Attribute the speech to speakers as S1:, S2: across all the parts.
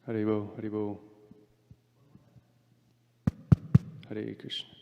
S1: Haribo, Haribo. Hare Krishna.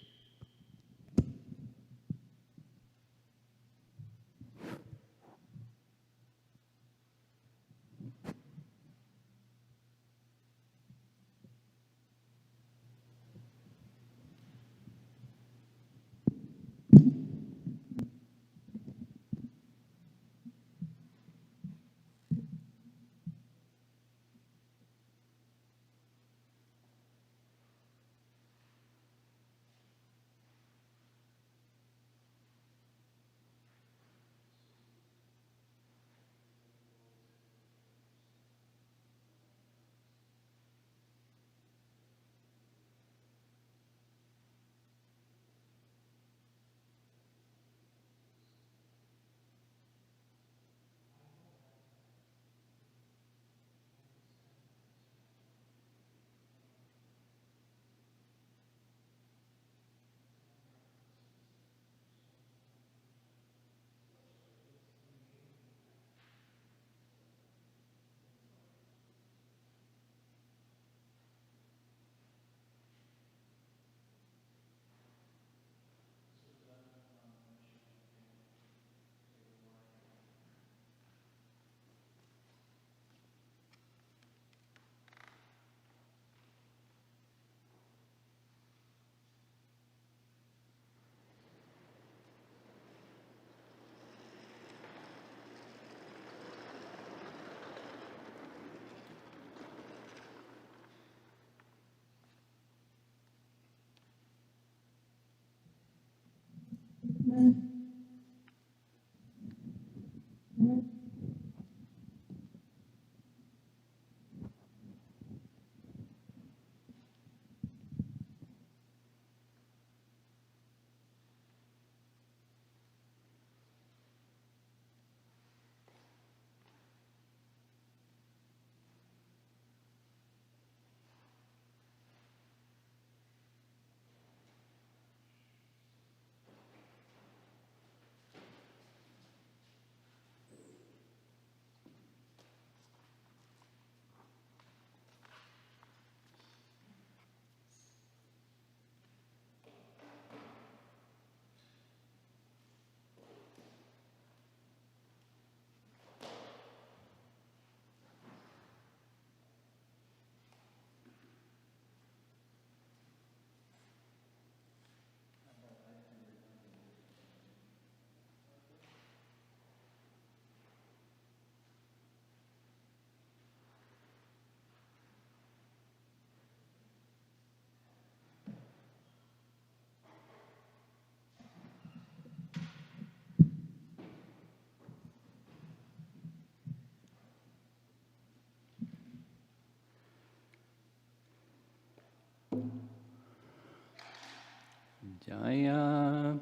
S1: Jaya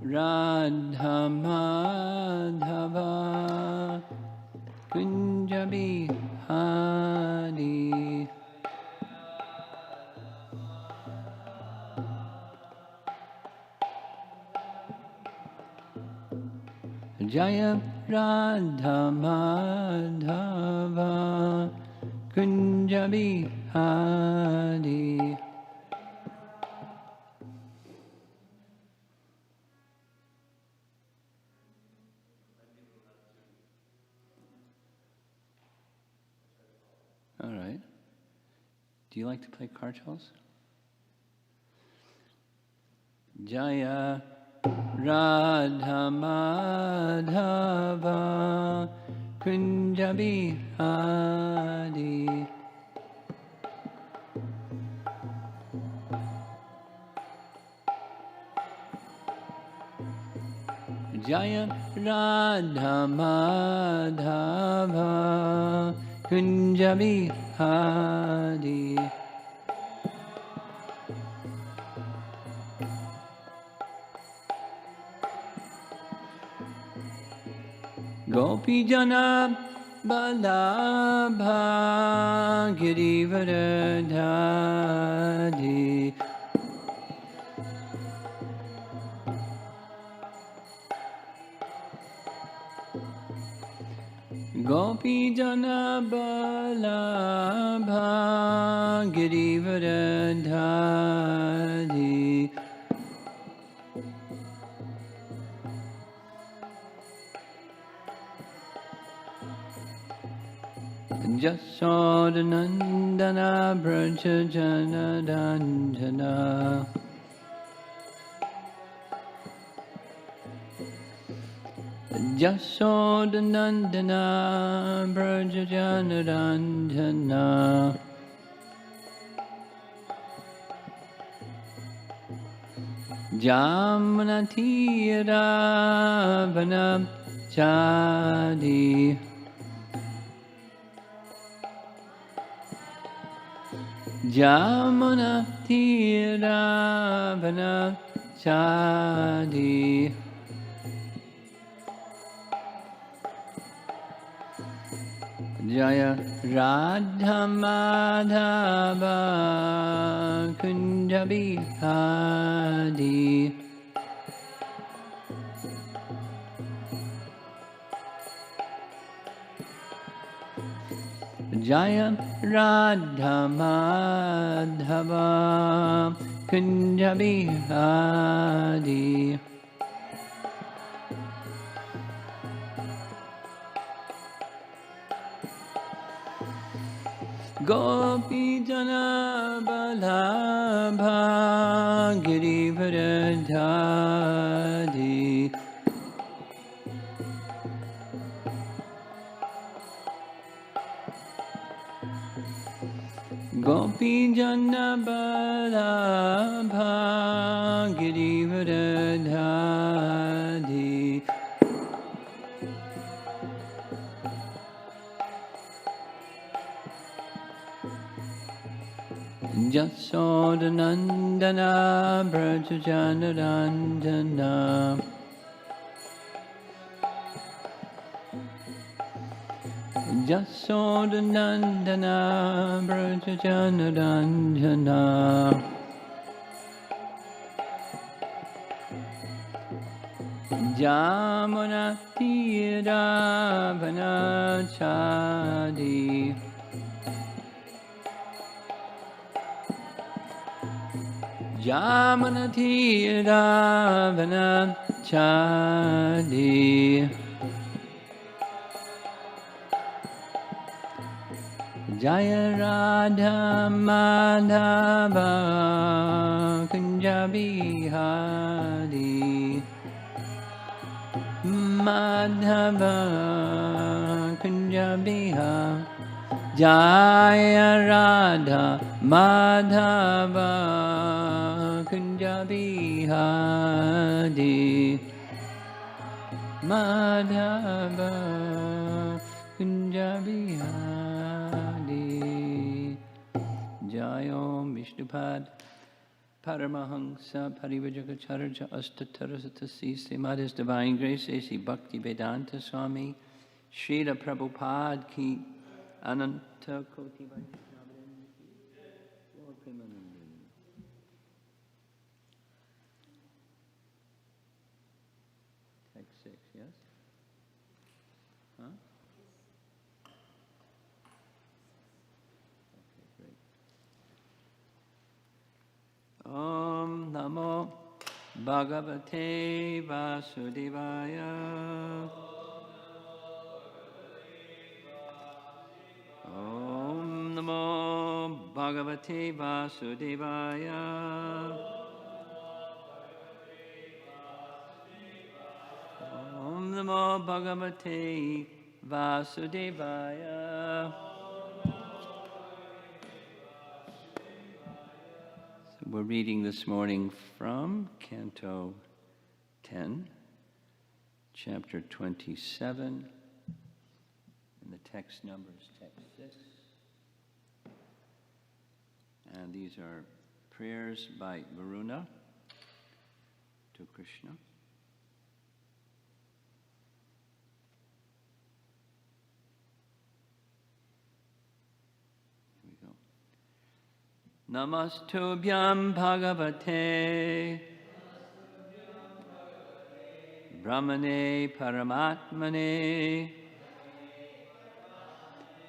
S1: Radha Madhava Kunja Bihari Jaya Radha Madhava Kunja Bihari. All right. Do you like to play cartels? Jaya Radha Madhava Kunja Bihari Jaya Radha Madhava Kunja Bihari Gopi Jana Balabha Girivardhari Gopi jana balabha girivardhari Jasodanandana braja janadandana Jasodanandana braja janadandana Jamanatira chadi Jamanatira chadi Jaya Radha Madhava Kunja Bihari Jaya Radha Madhava Kunja Bihari Gopi jana balabha girivardhari Gopi jana balabha girivardhari Jasodanandana braja janadandana Jasodanandana braja janadandana Jamunatira chadi Jamanatira chadi Jaya Radha Madhava Kunja Bihari Madhava Kunja Bihari Jaya Radha Madhava Kunja Bihari Madhava Kunja Bihari Jayom Vishnupad Paramahansa Parivajagacharya Astatarasatasi Srimad His Divine Grace A.C. Bhakti Vedanta Swami Srila Prabhupada Ki Ananta Koti Vaishnava Lord Premanandi. Text 6, yes? Huh? Okay, great. Om Namo Bhagavate Vasudevaya Om Namo Bhagavate Vasudevaya Om Namo Bhagavate Vasudevaya So we're reading this morning from Canto 10, Chapter 27. And the text number is text 6. And these are prayers by Varuna to Krishna. Here we go. Namastubhyam bhagavate brahmaṇe paramātmane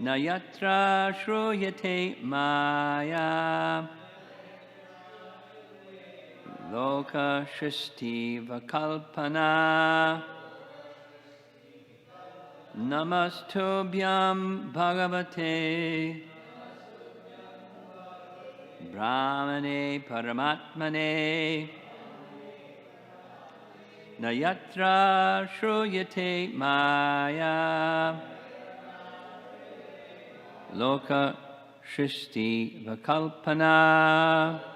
S1: na yatra śrūyate māyā loka-sṛṣṭi-vikalpanā tubhyaṁ bhagavate brahmaṇe paramātmane na yatra śrūyate māyā loka-sṛṣṭi-vikalpanā.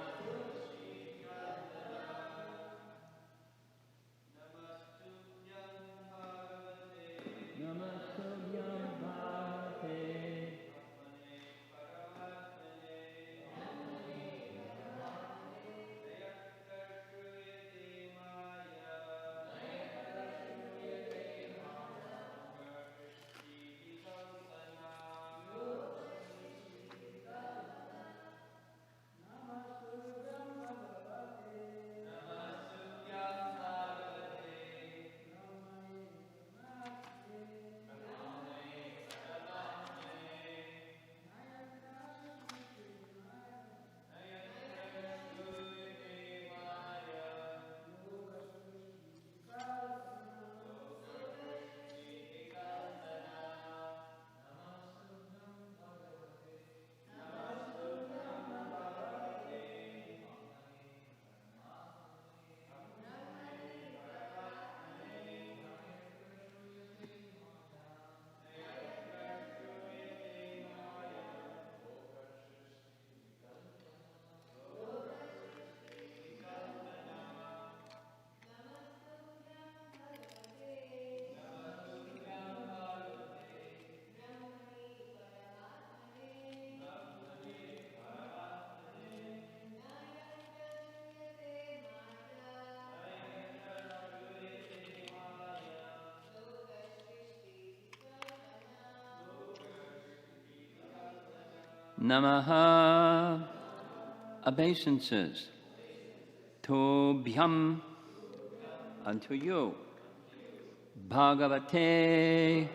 S1: Namaha, obeisances, tubhyaṁ, unto you, bhagavate,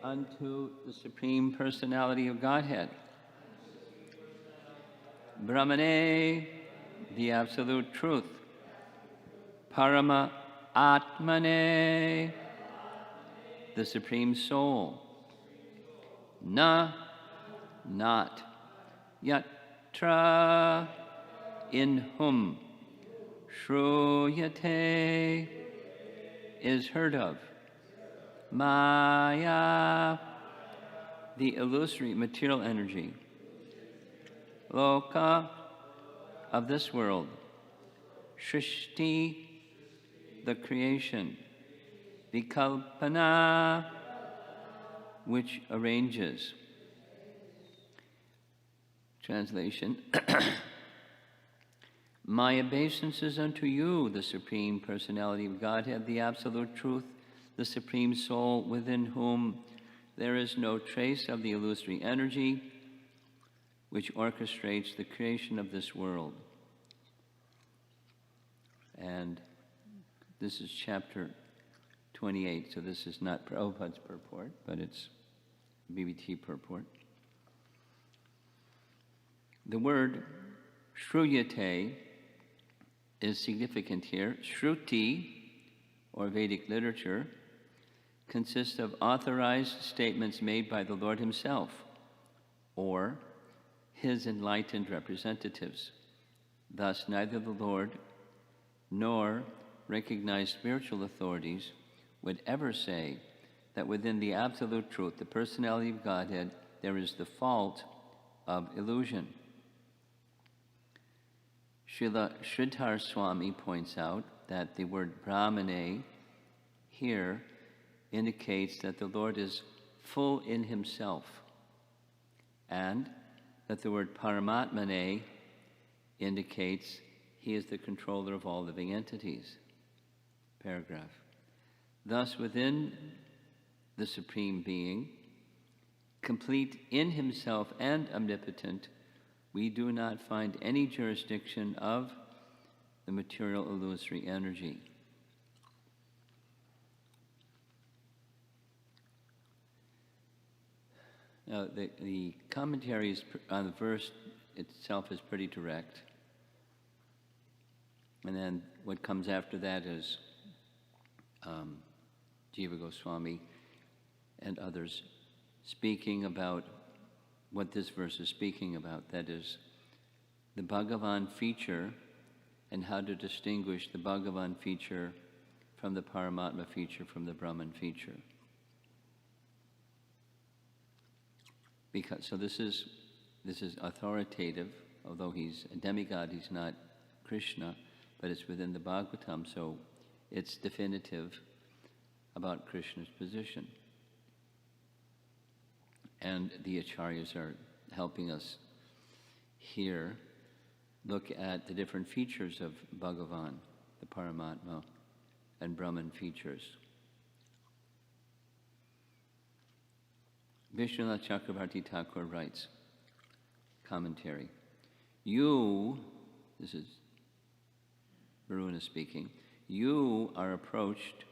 S1: unto the Supreme Personality of Godhead, brahmaṇe, the Absolute Truth, paramātmane, the Supreme Soul, not, yatra, in whom, śrūyate, is heard of, māyā, the illusory material energy, loka, of this world, sṛṣṭi, the creation, vikalpanā, which arranges. Translation. My obeisances unto you, the Supreme Personality of Godhead, the Absolute Truth, the Supreme Soul, within whom there is no trace of the illusory energy which orchestrates the creation of this world. And this is chapter 28, so this is not Prabhupada's purport, but it's BBT purport. The word śrūyate is significant here. Shruti, or Vedic literature, consists of authorized statements made by the Lord himself or his enlightened representatives. Thus, neither the Lord nor recognized spiritual authorities would ever say that within the Absolute Truth, the Personality of Godhead, there is the fault of illusion. Srila Sridhar Swami points out that the word brahmaṇe here indicates that the Lord is full in himself, and that the word paramātmane indicates he is the controller of all living entities. Paragraph. Thus, within the Supreme Being, complete in himself and omnipotent, we do not find any jurisdiction of the material illusory energy. The commentaries on the verse itself is pretty direct. And then what comes after that is Jiva Goswami and others speaking about what this verse is speaking about. That is the Bhagavan feature and how to distinguish the Bhagavan feature from the Paramatma feature from the Brahman feature. So this is authoritative, although he's a demigod, he's not Krishna, but it's within the Bhagavatam, so it's definitive about Krishna's position. And the acharyas are helping us here look at the different features of Bhagavan, the Paramatma, and Brahman features. Vishwanath Chakravarti Thakur writes, commentary, this is Varuna speaking, you are approached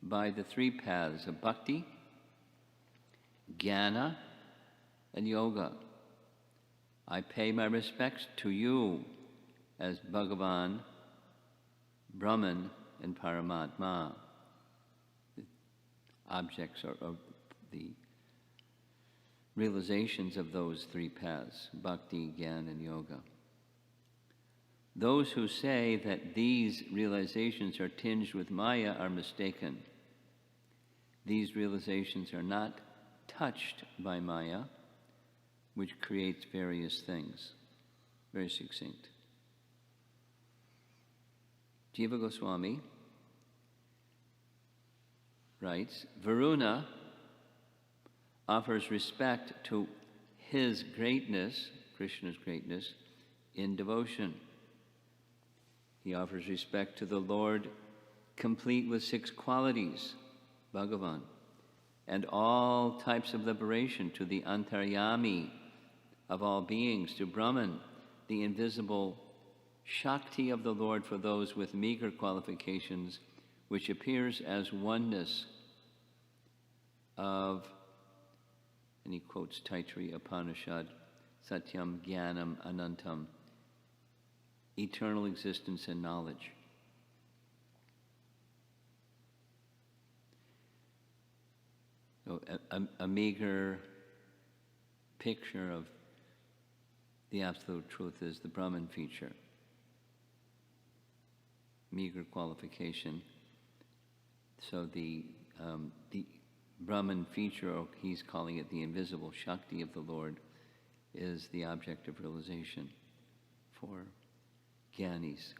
S1: by the three paths of bhakti, jnana, and yoga. I pay my respects to you as Bhagavan, Brahman, and Paramatma, the objects of the realizations of those three paths, bhakti, jnana, and yoga. Those who say that these realizations are tinged with māyā are mistaken. These realizations are not touched by māyā, which creates various things. Very succinct. Jiva Goswami writes, Varuna offers respect to his greatness, Krishna's greatness, in devotion. He offers respect to the Lord, complete with 6 qualities, Bhagavan, and all types of liberation, to the Antaryami of all beings, to Brahman, the invisible Shakti of the Lord for those with meager qualifications, which appears as oneness of, and he quotes Taittiriya Upanishad, Satyam Jnanam Anantam, eternal existence and knowledge. So a meager picture of the absolute truth is the Brahman feature. Meager qualification. So the Brahman feature, or he's calling it the invisible Shakti of the Lord, is the object of realization for Jnanis.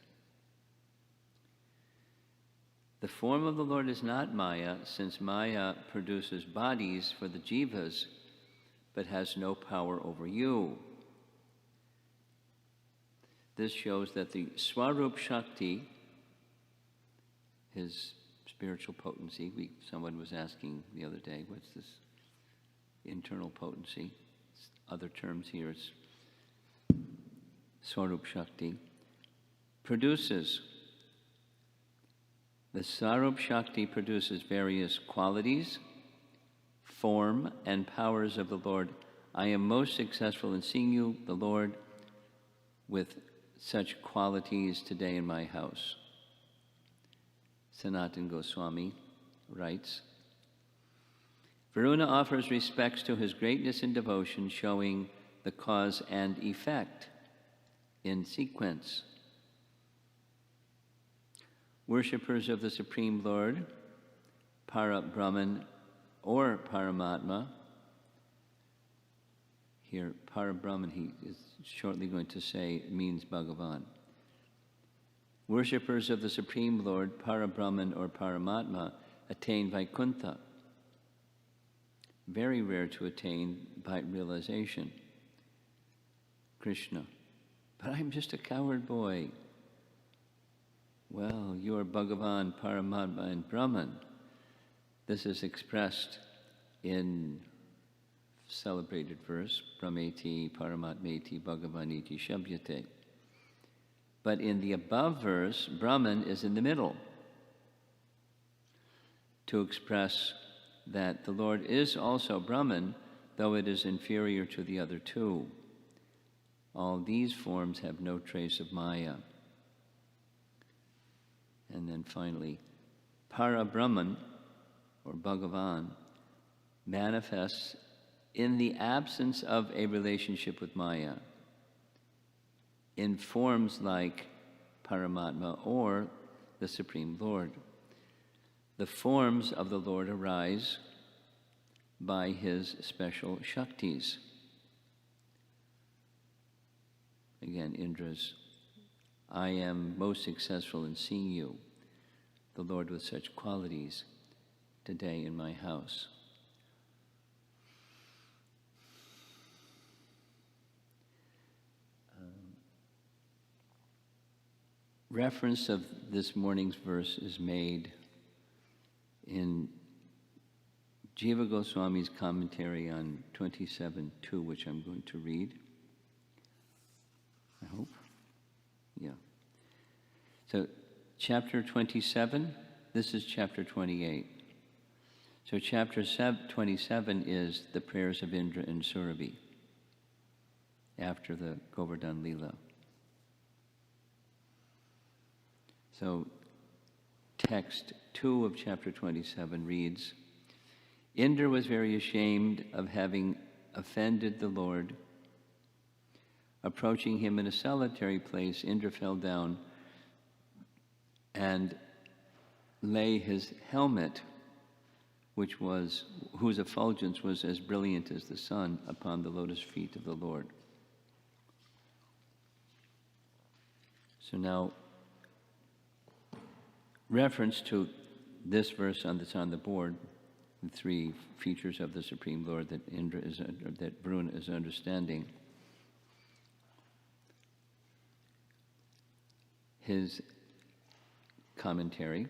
S1: The form of the Lord is not māyā, since māyā produces bodies for the jivas, but has no power over you. This shows that the Swarup Shakti, his spiritual potency, someone was asking the other day, what's this internal potency? Other terms here, it's Swarup Shakti, produces. The Swarup Shakti produces various qualities, form, and powers of the Lord. I am most successful in seeing you, the Lord, with such qualities today in my house. Sanatana Goswami writes, Varuna offers respects to his greatness in devotion, showing the cause and effect in sequence. Worshippers of the Supreme Lord, Para-Brahman or Paramatma, here Para-Brahman, he is shortly going to say, means Bhagavan. Worshippers of the Supreme Lord, Para-Brahman or Paramatma, attain Vaikuntha. Very rare to attain by realization. Krishna, but I'm just a coward boy. Well, you are Bhagavan, Paramatma, and Brahman. This is expressed in celebrated verse, Brahmeti, Paramatmeti, Bhagavaniti, śrūyate. But in the above verse, Brahman is in the middle to express that the Lord is also Brahman, though it is inferior to the other two. All these forms have no trace of Maya. And then finally, Parabrahman, or Bhagavan, manifests in the absence of a relationship with Maya, in forms like Paramatma or the Supreme Lord. The forms of the Lord arise by his special Shaktis. Again, Indra's, I am most successful in seeing you, the Lord with such qualities, today in my house. Reference of this morning's verse is made in Jiva Goswami's commentary on 27.2, which I'm going to read. I hope. Yeah. So, chapter 27, this is chapter 28. So, chapter 27 is the prayers of Indra and Surabhi after the Govardhan Leela. So, text 2 of chapter 27 reads, Indra was very ashamed of having offended the Lord. Approaching him in a solitary place, Indra fell down and lay his helmet, whose effulgence was as brilliant as the sun, upon the lotus feet of the Lord. So now, reference to this verse that's on the board, the three features of the Supreme Lord that that Varuna is understanding. His commentary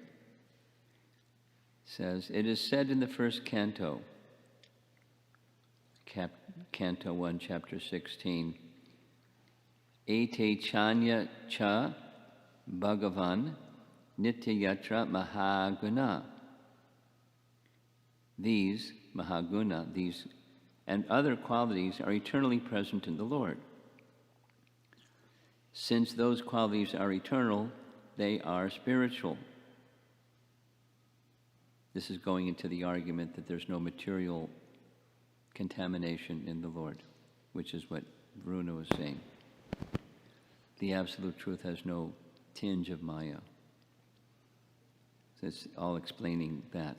S1: says, it is said in the first canto, Canto 1, Chapter 16, Ete chanya cha bhagavan nitya yatra mahaguna. These, mahaguna, these and other qualities are eternally present in the Lord. Since those qualities are eternal, they are spiritual. This is going into the argument that there's no material contamination in the Lord, which is what Varuna was saying. The Absolute Truth has no tinge of Maya. So it's all explaining that.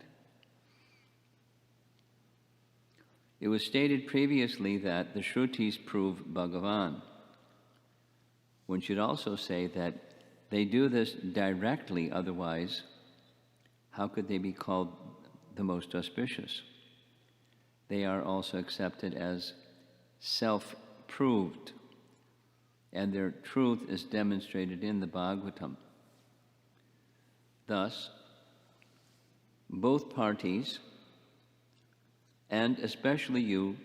S1: It was stated previously that the Shrutis prove Bhagavan. One should also say that they do this directly, otherwise, how could they be called the most auspicious? They are also accepted as self-proved, and their truth is demonstrated in the Bhagavatam. Thus, both parties, and especially you,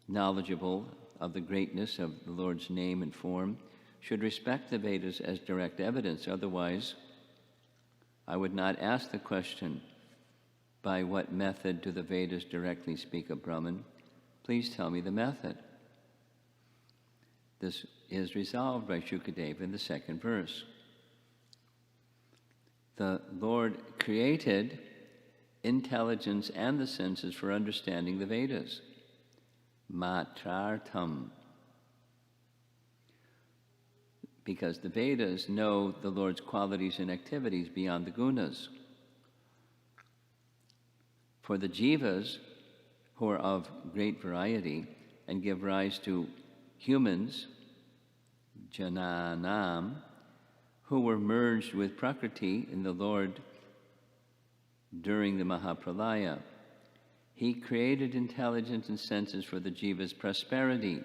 S1: knowledgeable of the greatness of the Lord's name and form, should respect the Vedas as direct evidence. Otherwise, I would not ask the question, by what method do the Vedas directly speak of Brahman? Please tell me the method. This is resolved by Shukadeva in the second verse. The Lord created intelligence and the senses for understanding the Vedas. Matrartham. Because the Vedas know the Lord's qualities and activities beyond the gunas. For the jivas, who are of great variety and give rise to humans, jananam, who were merged with Prakriti in the Lord during the Mahapralaya, He created intelligence and senses for the jiva's prosperity,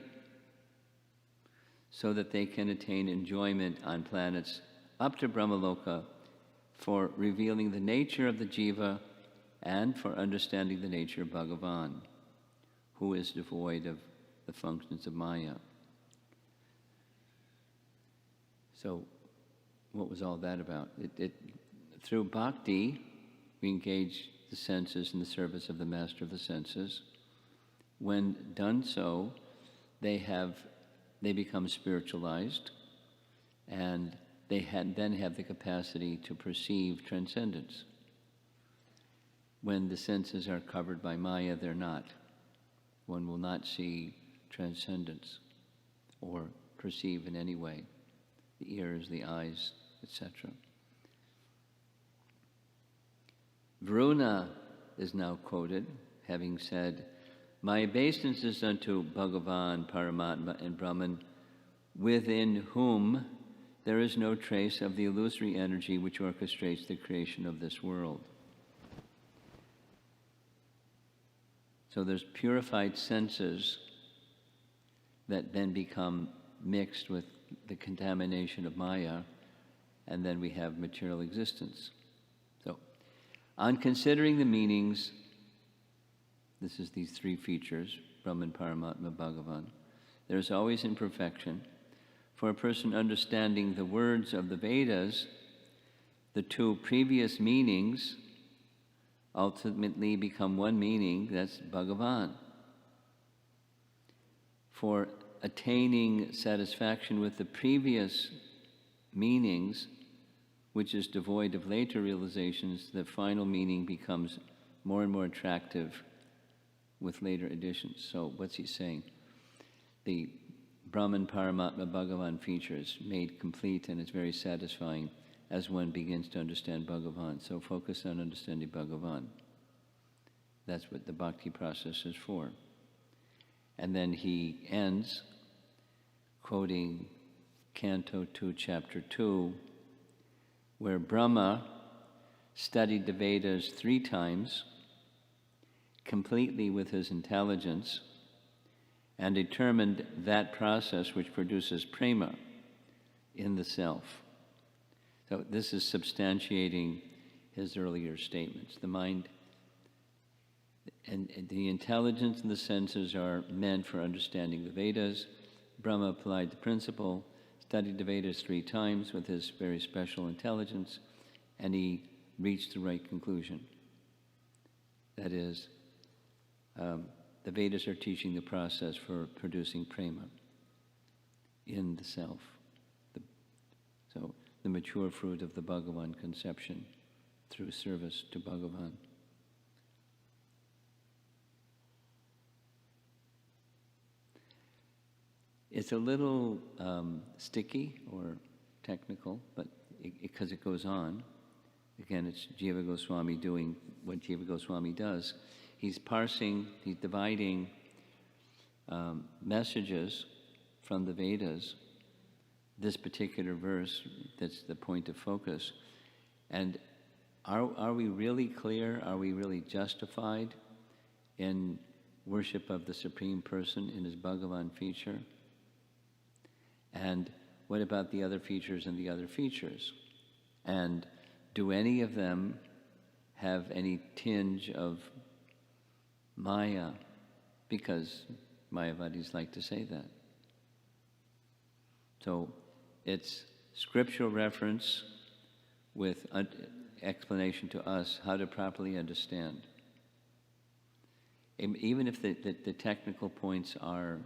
S1: so that they can attain enjoyment on planets up to Brahmaloka, for revealing the nature of the jiva and for understanding the nature of Bhagavan, who is devoid of the functions of Maya. So, what was all that about? Through bhakti, we engage the senses in the service of the master of the senses, When done so, they become spiritualized, and they then have the capacity to perceive transcendence. When the senses are covered by Maya, they're not. One will not see transcendence or perceive in any way, the ears, the eyes, etc. Varuna is now quoted, having said, "My obeisance is unto Bhagavan, Paramatma, and Brahman, within whom there is no trace of the illusory energy which orchestrates the creation of this world." So there's purified senses that then become mixed with the contamination of Maya, and then we have material existence. So, on considering the meanings, this is these three features, Brahman, Paramatma, Bhagavan, there's always imperfection. For a person understanding the words of the Vedas, the two previous meanings ultimately become one meaning, that's Bhagavan. For attaining satisfaction with the previous meanings, which is devoid of later realizations, the final meaning becomes more and more attractive with later additions. So what's he saying? The Brahman, Paramatma, Bhagavan feature is made complete, and it's very satisfying as one begins to understand Bhagavan. So focus on understanding Bhagavan. That's what the bhakti process is for. And then he ends quoting Canto 2, Chapter 2, where Brahma studied the Vedas 3 times, completely with his intelligence, and determined that process which produces prema in the self. So this is substantiating his earlier statements. The mind and the intelligence and the senses are meant for understanding the Vedas. Brahma applied the principle, studied the Vedas 3 times with his very special intelligence, and he reached the right conclusion. That is, the Vedas are teaching the process for producing prema in the self. So the mature fruit of the Bhagavan conception through service to Bhagavan. It's a little sticky or technical, but because it goes on. Again, it's Jiva Goswami doing what Jiva Goswami does. He's parsing, he's dividing messages from the Vedas, this particular verse, that's the point of focus. And are we really clear? Are we really justified in worship of the Supreme Person in his Bhagavan feature? And what about the other features and the other features? And do any of them have any tinge of Maya? Because Mayavadis like to say that. So it's scriptural reference with explanation to us how to properly understand. Even if the technical points are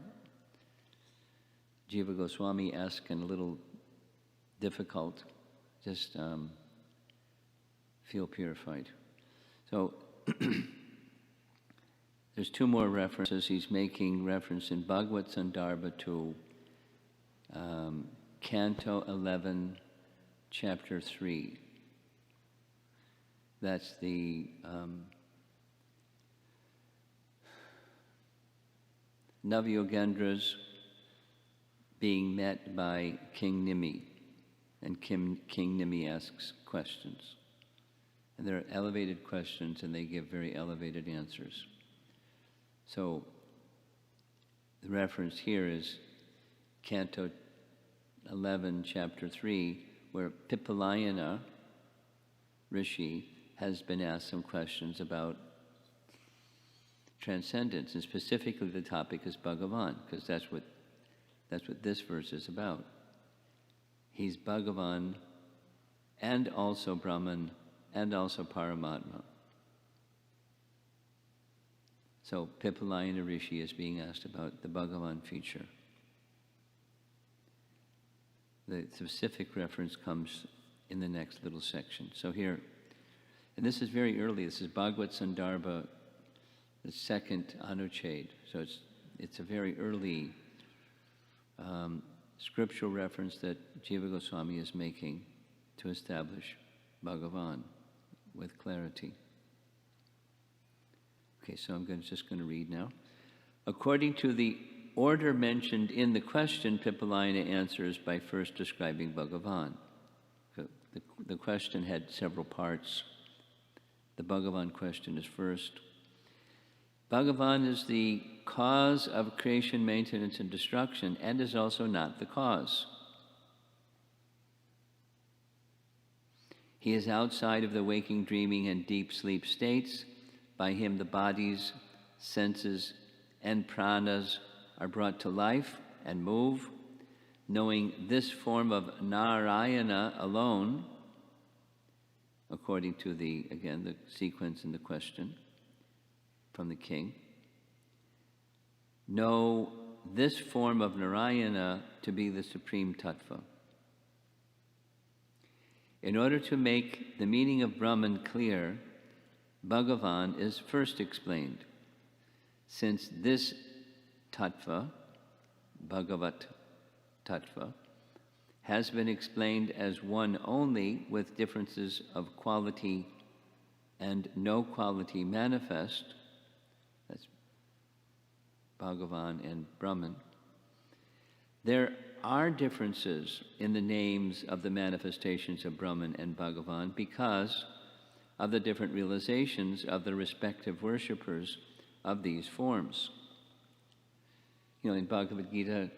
S1: Jiva Goswami-esque and a little difficult, just feel purified. So there's 2 more references. He's making reference in Bhagavad Sandarbha to Canto 11, Chapter 3. That's the Navyogendras being met by King Nimi, and King Nimi asks questions. And they're elevated questions, and they give very elevated answers. So the reference here is Canto 11, Chapter 3, where Pipalayana Rishi has been asked some questions about transcendence, and specifically the topic is Bhagavan, because that's what this verse is about. He's Bhagavan and also Brahman and also Paramatma. So Pippalayan Rishi is being asked about the Bhagavan feature. The specific reference comes in the next little section. So here, and this is very early, this is Bhagavad Sandarbha, the second Anuchhed. So it's a very early scriptural reference that Jiva Goswami is making to establish Bhagavan with clarity. Okay, so I'm just going to read now. According to the order mentioned in the question, Pippalayana answers by first describing Bhagavan. The question had several parts. The Bhagavan question is first. Bhagavan is the cause of creation, maintenance, and destruction, and is also not the cause. He is outside of the waking, dreaming, and deep sleep states. By him the bodies, senses, and pranas are brought to life and move. Knowing this form of Narayana alone, according to the sequence in the question from the king, know this form of Narayana to be the supreme tattva. In order to make the meaning of Brahman clear, Bhagavan is first explained. Since this tattva, Bhagavat tattva, has been explained as one only with differences of quality and no quality manifest, that's Bhagavan and Brahman, there are differences in the names of the manifestations of Brahman and Bhagavan because of the different realizations of the respective worshippers of these forms. In Bhagavad Gita,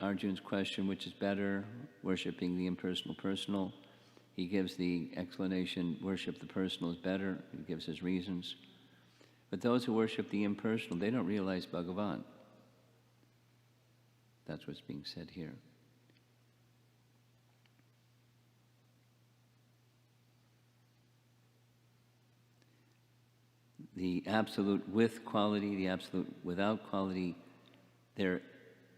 S1: Arjuna's question, which is better, worshipping the impersonal personal, he gives the explanation, worship the personal is better, he gives his reasons. But those who worship the impersonal, they don't realize Bhagavan. That's what's being said here. The absolute with quality, the absolute without quality, they're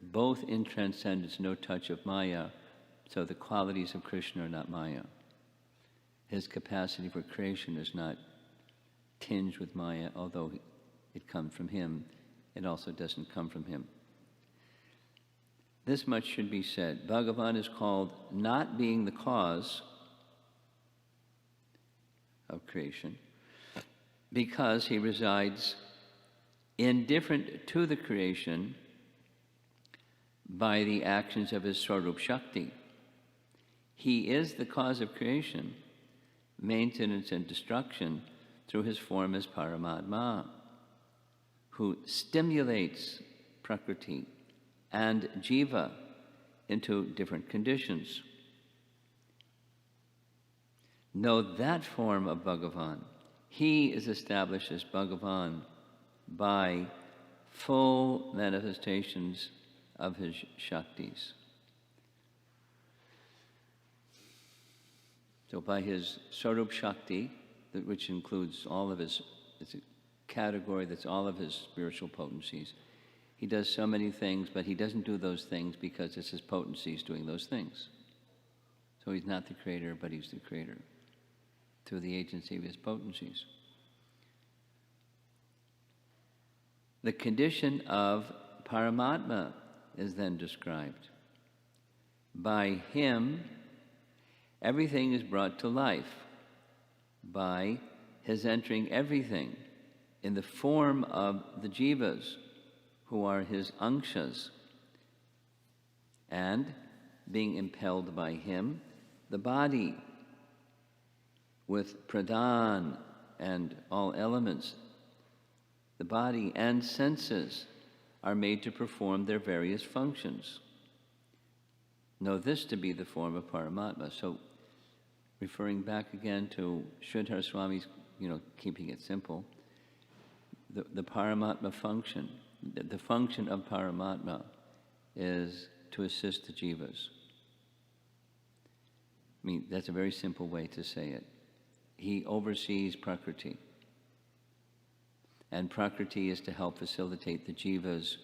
S1: both in transcendence, no touch of māyā. So the qualities of Krishna are not māyā. His capacity for creation is not tinged with māyā, although it comes from him. It also doesn't come from him. This much should be said. Bhagavan is called not being the cause of creation because he resides indifferent to the creation by the actions of his Swarup-Shakti. He is the cause of creation, maintenance, and destruction through his form as paramātmane, who stimulates prakriti and jiva into different conditions. Know that form of Bhagavan. He is established as Bhagavan by full manifestations of his Shaktis. So by his Swarup Shakti, which includes all of his, it's a category that's all of his spiritual potencies. He does so many things, but he doesn't do those things because it's his potencies doing those things. So he's not the creator, but he's the creator through the agency of his potencies. The condition of Paramatma is then described. By him, everything is brought to life. By his entering everything in the form of the jivas, who are his angshas, and being impelled by him, the body with pradhan and all elements, the body and senses are made to perform their various functions. Know this to be the form of Paramatma. So, referring back again to Sridhar Swami's, keeping it simple, the Paramatma function, the function of Paramatma is to assist the jivas. I mean, that's a very simple way to say it. He oversees Prakriti. And Prakriti is to help facilitate the jivas,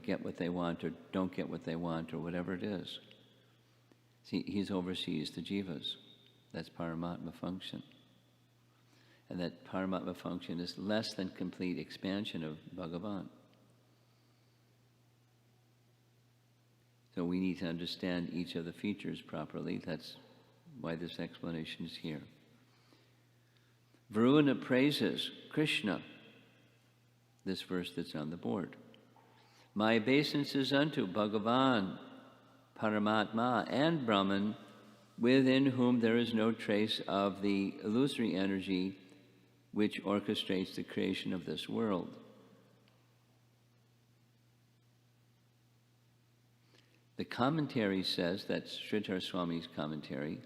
S1: get what they want or don't get what they want or whatever it is. See, he oversees the jivas. That's Paramatma function. And that Paramatma function is less than complete expansion of Bhagavan. So we need to understand each of the features properly. That's why this explanation is here. Varuna praises Krishna, this verse that's on the board. My obeisance is unto Bhagavan, Paramatma, and Brahman, within whom there is no trace of the illusory energy which orchestrates the creation of this world. The commentary says, that's Sridhar Swami's commentary,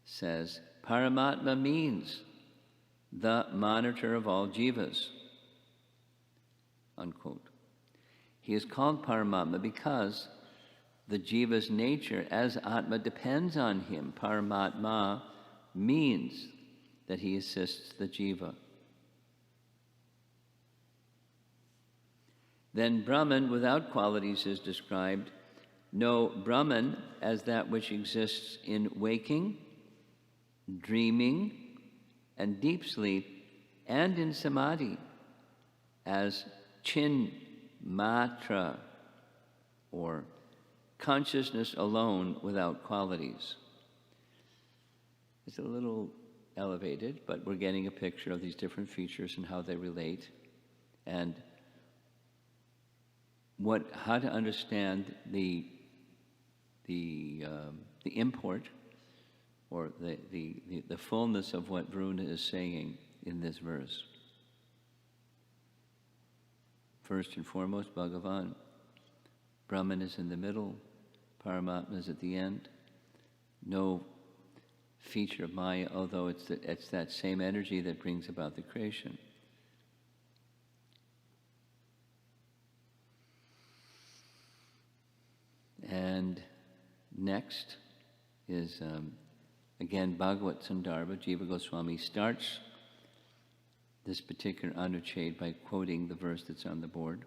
S1: says, Paramatma means the monitor of all jivas, unquote. He is called Paramatma because the jiva's nature as Atma depends on him. Paramatma means that he assists the jiva. Then Brahman without qualities is described. Know Brahman as that which exists in waking, dreaming, and deep sleep, and in samadhi as chin matra, or consciousness alone without qualities. It's a little elevated, but we're getting a picture of these different features and how they relate, and how to understand the import or the fullness of what Varuna is saying in this verse. First and foremost, Bhagavan. Brahman is in the middle, Paramatma is at the end. No feature of Maya, although it's that same energy that brings about the creation. And next is, again, Bhagavad Sandarbha. Jiva Goswami starts this particular Anucheda by quoting the verse that's on the board.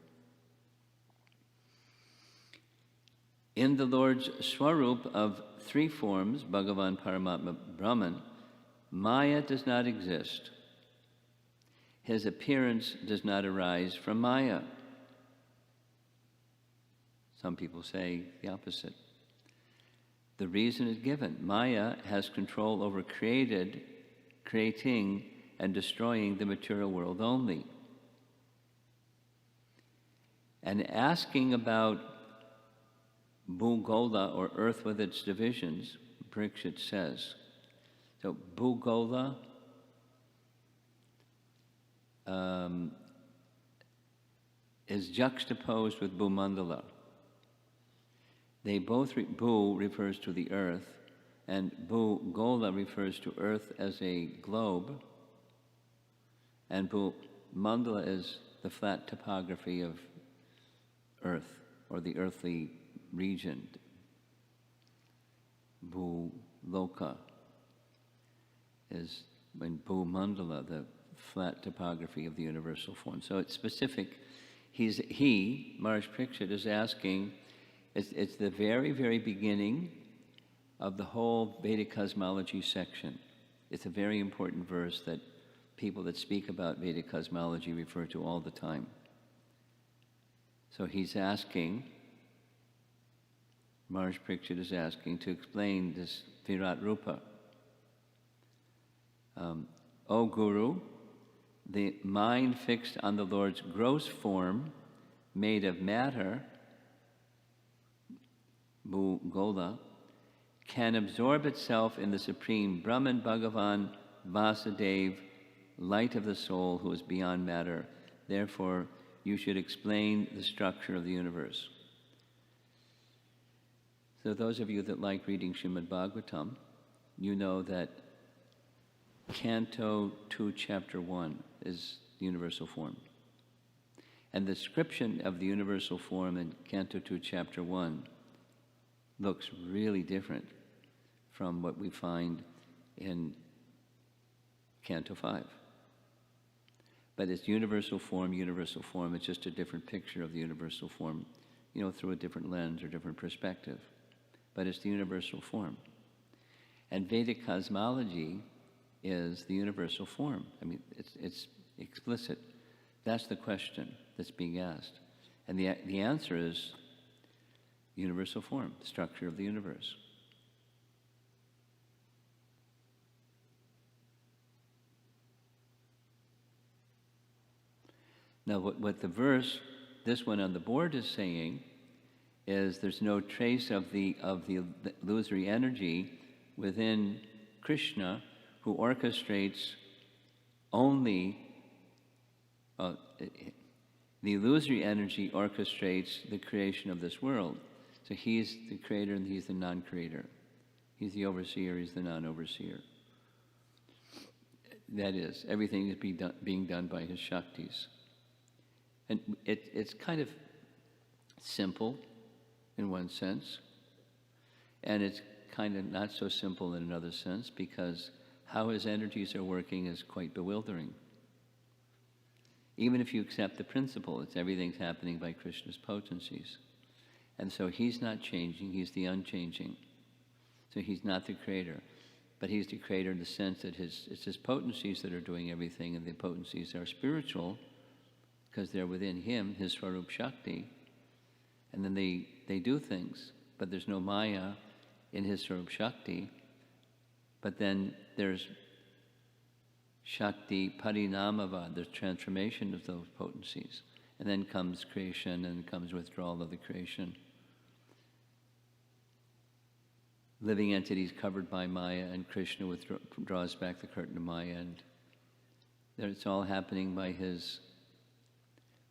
S1: In the Lord's Swarup of three forms, Bhagavan, Paramatma, Brahman, Maya does not exist. His appearance does not arise from Maya. Some people say the opposite. The reason is given. Maya has control over creating, and destroying the material world only. And asking about Bhugola, or earth with its divisions, Parikshit says. So Bhugola is juxtaposed with Bhumandala. They both, Bhu refers to the earth, and Bhugola refers to earth as a globe, and Bhumandala is the flat topography of earth, or the earthly region. Loka is in Bhumandala, the flat topography of the universal form. So it's specific. Maharaj Parikshit is asking, it's the very, very beginning of the whole Vedic cosmology section. It's a very important verse that people that speak about Vedic cosmology refer to all the time. So he's asking, Maharaj Parikshit is asking to explain this Virat Rupa. O Guru, the mind fixed on the Lord's gross form, made of matter, Bhugola, can absorb itself in the supreme Brahman, Bhagavan, Vasudev, light of the soul who is beyond matter. Therefore, you should explain the structure of the universe. So those of you that like reading Srimad Bhagavatam, you know that Canto 2, Chapter 1 is the universal form. And the description of the universal form in Canto 2, Chapter 1 looks really different from what we find in Canto 5. But it's universal form, universal form. It's just a different picture of the universal form, through a different lens or different perspective. But it's the universal form. And Vedic cosmology is the universal form. I mean, it's explicit. That's the question that's being asked. And the answer is universal form, the structure of the universe. Now, what the verse, this one on the board, is saying is there's no trace of the illusory energy within Krishna, who orchestrates only the illusory energy orchestrates the creation of this world. So he's the creator and he's the non-creator. He's the overseer, he's the non-overseer. That is, everything is being done by his Shaktis. And it's kind of simple in one sense, and it's kind of not so simple in another sense, because how his energies are working is quite bewildering. Even if you accept the principle, it's everything's happening by Krishna's potencies. And so he's not changing, he's the unchanging. So he's not the creator, but he's the creator in the sense that it's his potencies that are doing everything, and the potencies are spiritual, because they're within him, his Swarup Shakti, and then they do things, but there's no māyā in his Swarup Shakti. But then there's Shakti Parinamava, the transformation of those potencies. And then comes creation, and comes withdrawal of the creation. Living entities covered by Maya, and Krishna draws back the curtain of Maya, and it's all happening by his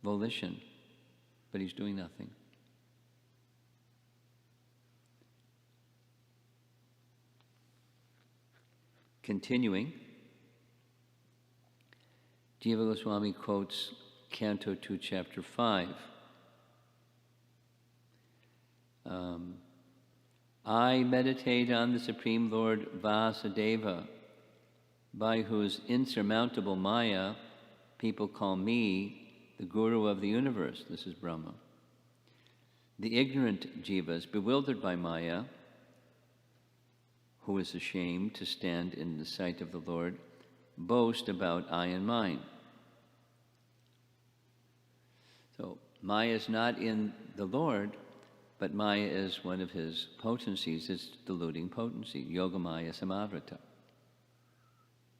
S1: volition, but he's doing nothing. Continuing, Jiva Goswami quotes Canto 2, Chapter 5. I meditate on the Supreme Lord Vasudeva, by whose insurmountable Māyā people call me the Guru of the universe. This is Brahma. The ignorant jivas, bewildered by Māyā, who is ashamed to stand in the sight of the Lord, boast about I and mine. So Māyā is not in the Lord, but Māyā is one of his potencies. It's deluding potency, Yogamaya Samavrata.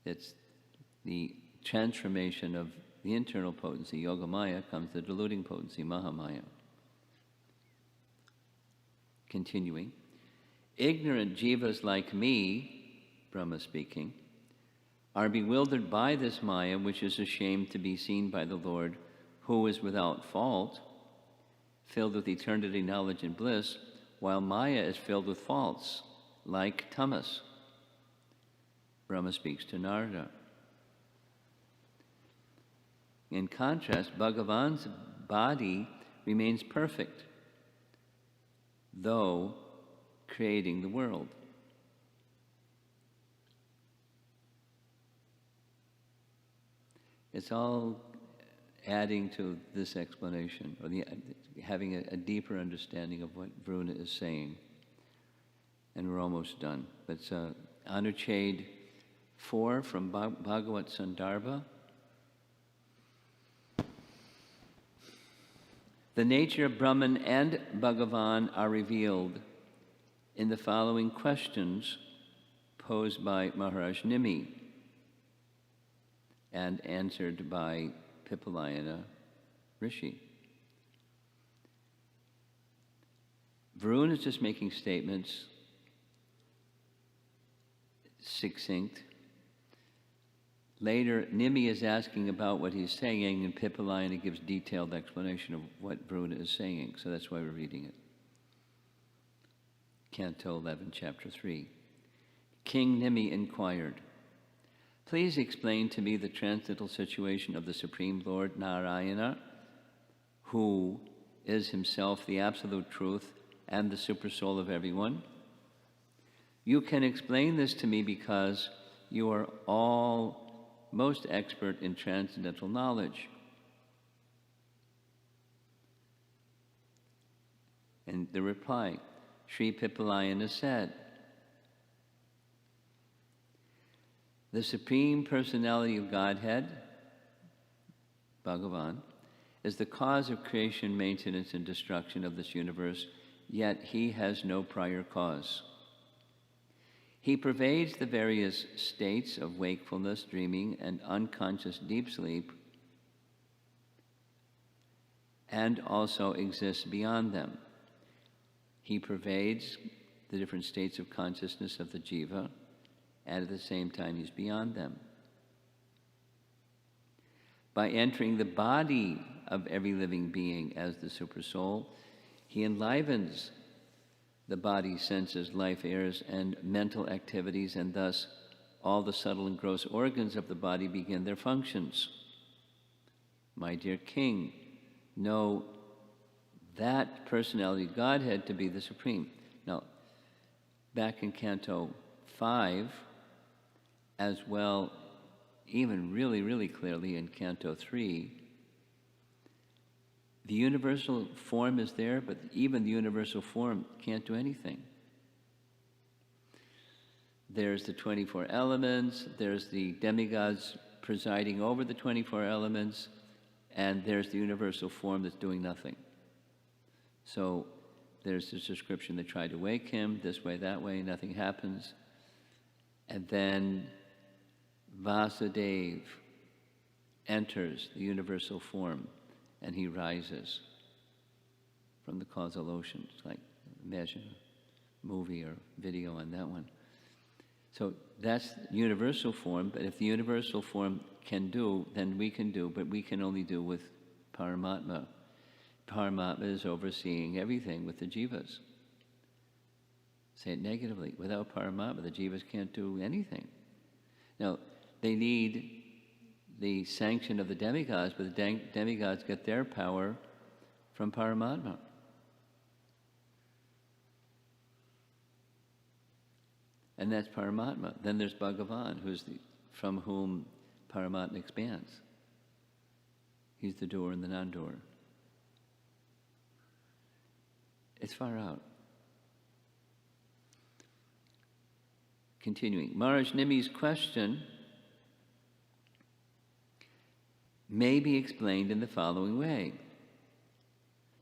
S1: It's the transformation of the internal potency, Yogamaya, comes the deluding potency, Mahamaya. Continuing, ignorant jivas like me, Brahma speaking, are bewildered by this Māyā, which is ashamed to be seen by the Lord, who is without fault, filled with eternity, knowledge, and bliss, while Māyā is filled with faults, like tamas. Brahma speaks to Narada. In contrast, Bhagavan's body remains perfect, though creating the world. It's all adding to this explanation, or having a deeper understanding of what Vruna is saying. And we're almost done. But it's Anuchhed 4 from Bhagavat Sandarbha. The nature of Brahman and Bhagavan are revealed in the following questions posed by Maharaj Nimi and answered by Pipalayana Rishi. Varuna is just making statements, succinct. Later, Nimi is asking about what he's saying, and Pipalayana gives detailed explanation of what Varuna is saying. So that's why we're reading it. Canto 11, Chapter 3. King Nimi inquired, please explain to me the transcendental situation of the Supreme Lord Narayana, who is himself the absolute truth and the supersoul of everyone. You can explain this to me because you are all most expert in transcendental knowledge. And the reply, Sri Pippalayanā said, the Supreme Personality of Godhead, Bhagavan, is the cause of creation, maintenance, and destruction of this universe, yet he has no prior cause. He pervades the various states of wakefulness, dreaming, and unconscious deep sleep, and also exists beyond them. He pervades the different states of consciousness of the jiva, and at the same time he's beyond them. By entering the body of every living being as the Supersoul, he enlivens the body, senses, life airs, and mental activities, and thus all the subtle and gross organs of the body begin their functions. My dear king, know that personality Godhead to be the Supreme. Now, back in Canto 5, as well, even really, really clearly in Canto 3, the universal form is there, but even the universal form can't do anything. There's the 24 elements, there's the demigods presiding over the 24 elements, and there's the universal form that's doing nothing. So there's this description, they try to wake him, this way, that way, nothing happens. And then Vasudeva enters the universal form, and he rises from the causal ocean. It's like, imagine a movie or video on that one. So that's universal form, but if the universal form can do, then we can do, but we can only do with paramātmane. Paramātmane is overseeing everything with the jivas. Say it negatively. Without paramātmane, the jivas can't do anything. Now, they need the sanction of the demigods, but the demigods get their power from paramātmane. And that's paramātmane. Then there's Bhagavan, from whom paramātmane expands. He's the doer and the non-doer. It's far out. Continuing, Maharaj Nimi's question may be explained in the following way.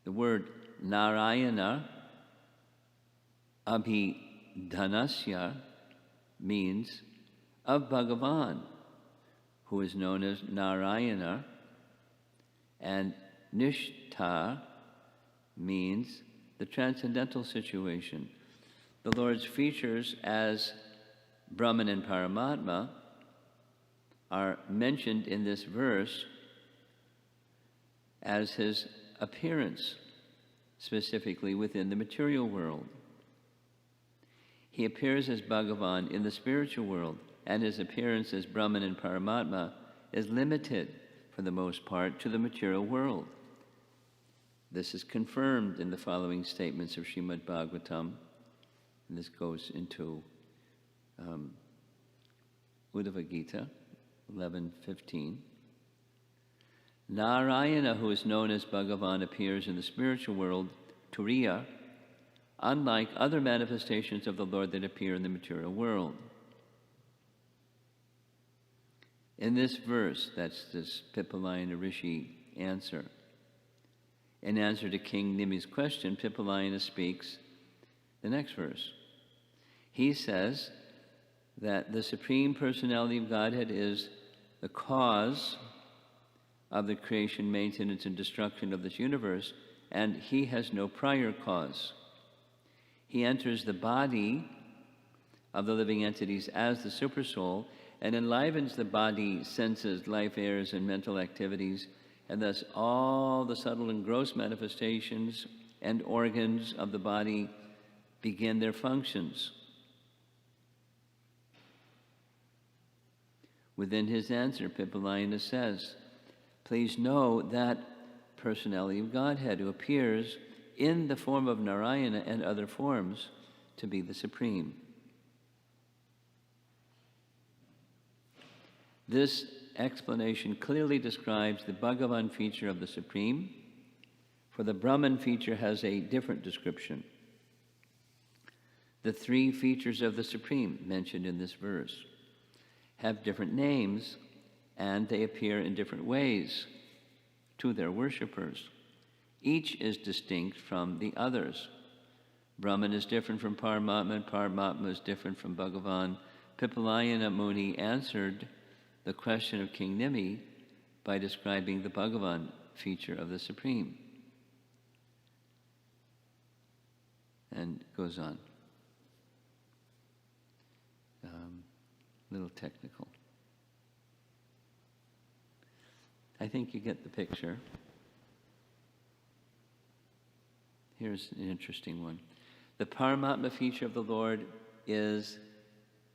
S1: The word Narayana, Abhidhanasya, means of Bhagavan, who is known as Narayana, and Nishtha means the transcendental situation. The Lord's features as Brahman and Paramatma are mentioned in this verse as his appearance, specifically within the material world. He appears as Bhagavan in the spiritual world, and his appearance as Brahman and Paramatma is limited, for the most part, to the material world. This is confirmed in the following statements of Srimad Bhagavatam, and this goes into Uddhava Gita 11:15. Narayana, who is known as Bhagavan, appears in the spiritual world, Turiya, unlike other manifestations of the Lord that appear in the material world. In this verse, that's this Pippalayana Rishi answer. In answer to King Nimi's question, Pippalayana speaks the next verse. He says that the Supreme Personality of Godhead is the cause of the creation, maintenance, and destruction of this universe, and he has no prior cause. He enters the body of the living entities as the Supersoul and enlivens the body, senses, life airs, and mental activities, and thus all the subtle and gross manifestations and organs of the body begin their functions. Within his answer, Pippalayana says, please know that personality of Godhead who appears in the form of Narayana and other forms to be the Supreme. This explanation clearly describes the Bhagavan feature of the Supreme, for the Brahman feature has a different description. The three features of the Supreme mentioned in this verse have different names, and they appear in different ways to their worshippers. Each is distinct from the others. Brahman is different from Paramātmane, Paramātmane is different from Bhagavan. Pipalayana Muni answered the question of King Nimi by describing the Bhagavan feature of the Supreme. And goes on. Little technical. I think you get the picture. Here's an interesting one. The Paramatma feature of the Lord is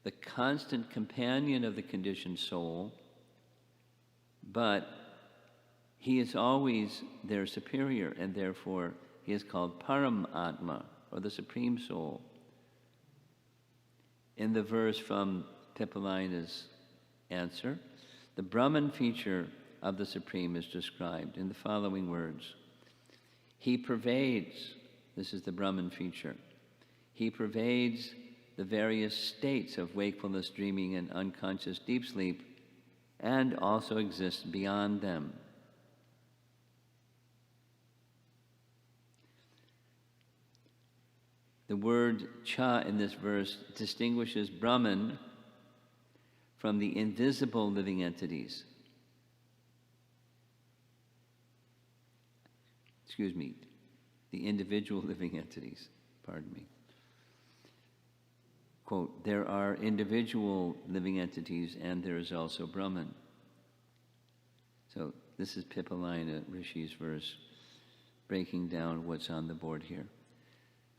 S1: the constant companion of the conditioned soul, but he is always their superior, and therefore he is called Paramatma, or the Supreme Soul. In the verse from Pipalayana's answer, the Brahman feature of the Supreme is described in the following words. He pervades, this is the Brahman feature, he pervades the various states of wakefulness, dreaming, and unconscious deep sleep, and also exists beyond them. The word cha in this verse distinguishes Brahman from the invisible living entities. Excuse me, the individual living entities, pardon me. Quote, there are individual living entities and there is also Brahman. So this is Pipalayana Rishi's verse, breaking down what's on the board here.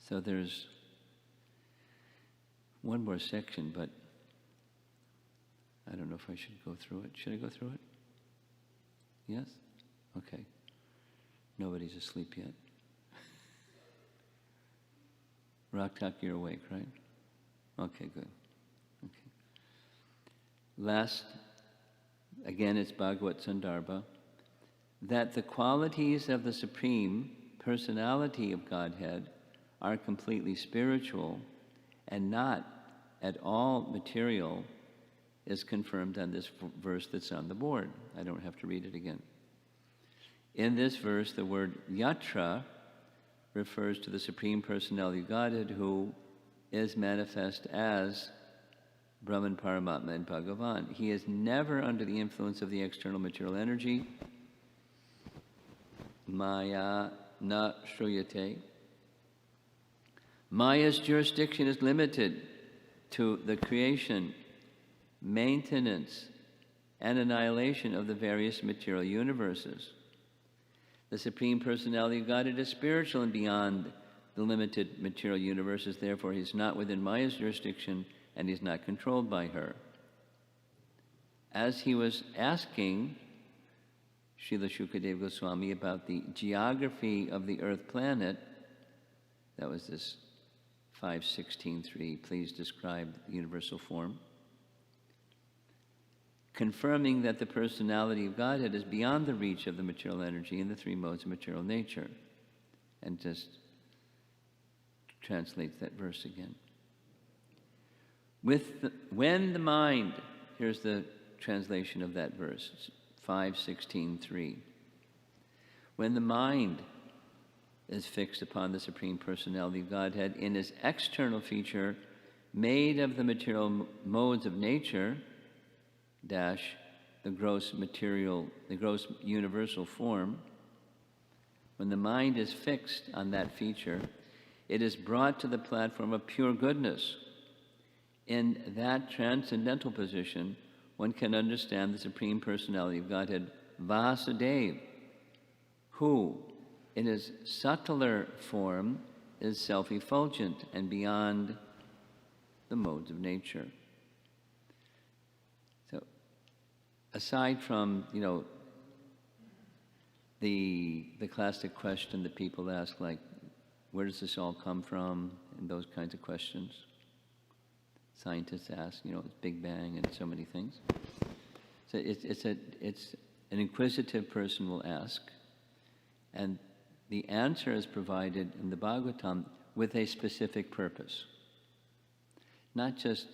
S1: So there's one more section, but I don't know if I should go through it. Should I go through it? Yes? Okay. Nobody's asleep yet. Raktak, you're awake, right? Okay, good. Okay. Last, again, it's Bhagavad Sandarbha, that the qualities of the Supreme Personality of Godhead are completely spiritual and not at all material is confirmed on this verse that's on the board. I don't have to read it again. In this verse, the word yatra refers to the Supreme Personality of Godhead, who is manifest as Brahman, Paramatma, and Bhagavan. He is never under the influence of the external material energy. Māyā na śrūyate. Māyā's jurisdiction is limited to the creation, maintenance, and annihilation of the various material universes. The Supreme Personality of Godhead is spiritual and beyond the limited material universes. Therefore, he's not within Māyā's jurisdiction and he's not controlled by her. As he was asking Srila Shukadeva Goswami about the geography of the Earth planet, that was this 5.16.3, please describe the universal form, confirming that the personality of Godhead is beyond the reach of the material energy in the three modes of material nature. And just translates that verse again. When the mind, here's the translation of that verse, 5.16.3. When the mind is fixed upon the Supreme Personality of Godhead in his external feature, made of the material modes of nature, the gross universal form, when the mind is fixed on that feature, it is brought to the platform of pure goodness. In that transcendental position, one can understand the Supreme Personality of Godhead, Vasudeva, who, in his subtler form, is self-effulgent and beyond the modes of nature. So, aside from, the classic question that people ask, like, where does this all come from, and those kinds of questions. Scientists ask, it's Big Bang and so many things. So it's an inquisitive person will ask, and the answer is provided in the Bhagavatam with a specific purpose. Not just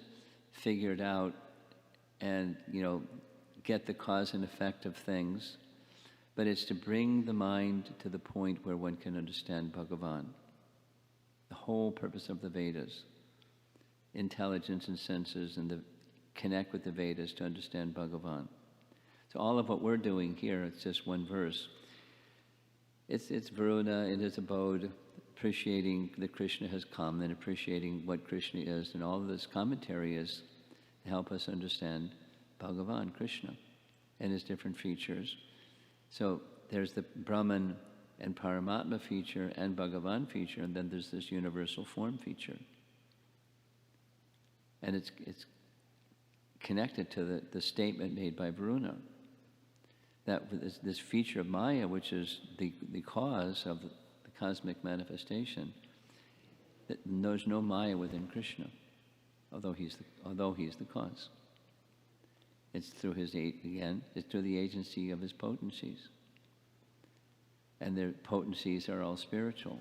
S1: figure it out and, get the cause and effect of things, but it's to bring the mind to the point where one can understand Bhagavan. The whole purpose of the Vedas, intelligence and senses, and connect with the Vedas to understand Bhagavan. So all of what we're doing here, it's just one verse. It's Varuna in his abode, appreciating that Krishna has come and appreciating what Krishna is, and all of this commentary is to help us understand Bhagavan, Krishna, and his different features. So there's the Brahman and Paramatma feature and Bhagavan feature, and then there's this universal form feature. And it's connected to the statement made by Varuna, that this feature of Māyā, which is the cause of the cosmic manifestation, that there's no Māyā within Krishna, although he's the cause. It's through it's through the agency of his potencies. And their potencies are all spiritual.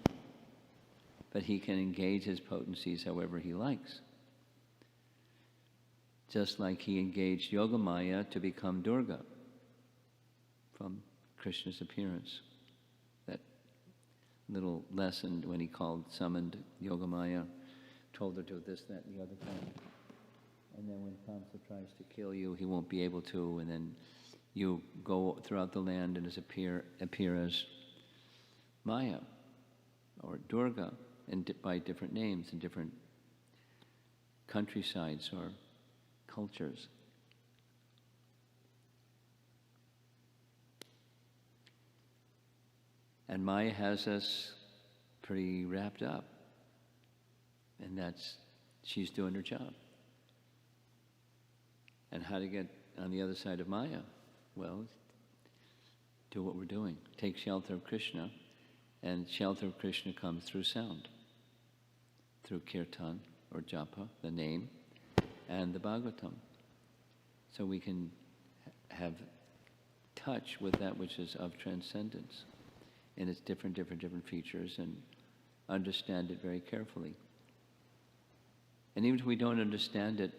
S1: But he can engage his potencies however he likes. Just like he engaged Yogamaya to become Durga from Krishna's appearance. That little lesson when he summoned Yogamaya, told her to do this, that, and the other thing. And then when Kamsa tries to kill you, he won't be able to, and then you go throughout the land and appear as Māyā or Durga, and by different names in different countrysides or cultures. And Māyā has us pretty wrapped up, and she's doing her job. And how to get on the other side of Māyā? Well, do what we're doing. Take shelter of Krishna, and shelter of Krishna comes through sound, through kirtan or japa, the name, and the Bhagavatam. So we can have touch with that which is of transcendence in its different features and understand it very carefully. And even if we don't understand it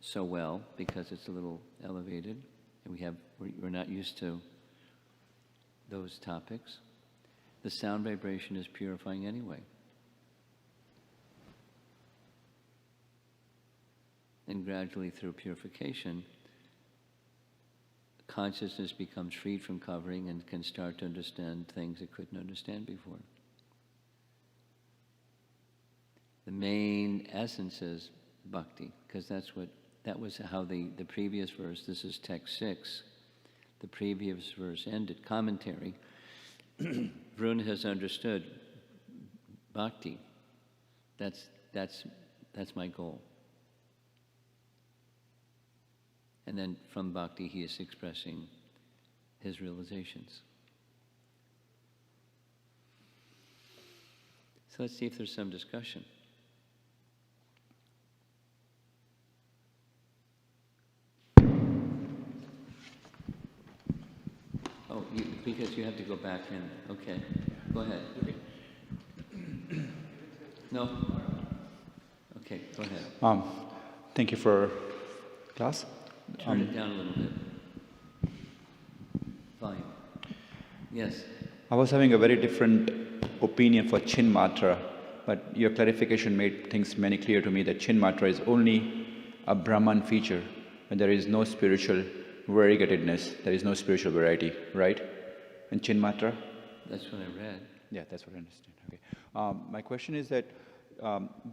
S1: so well, because it's a little elevated, and we're not used to those topics, the sound vibration is purifying anyway. And gradually through purification, consciousness becomes freed from covering and can start to understand things it couldn't understand before. The main essence is bhakti, because that was how the previous verse, this is text 6, the previous verse ended, commentary. Varuna has understood bhakti. That's my goal. And then from bhakti he is expressing his realizations. So let's see if there's some discussion. Oh, because you have to go back in. Okay, go ahead. No? Okay, go ahead.
S2: Thank you for class.
S1: Turn it down a little bit. Fine. Yes.
S2: I was having a very different opinion for Chinmatra, but your clarification made things many clear to me that Chinmatra is only a Brahman feature, and there is no spiritual variegatedness, there is no spiritual variety, right? In Chinmatra?
S1: That's what I read.
S2: Yeah, that's what I understand. Okay. My question is that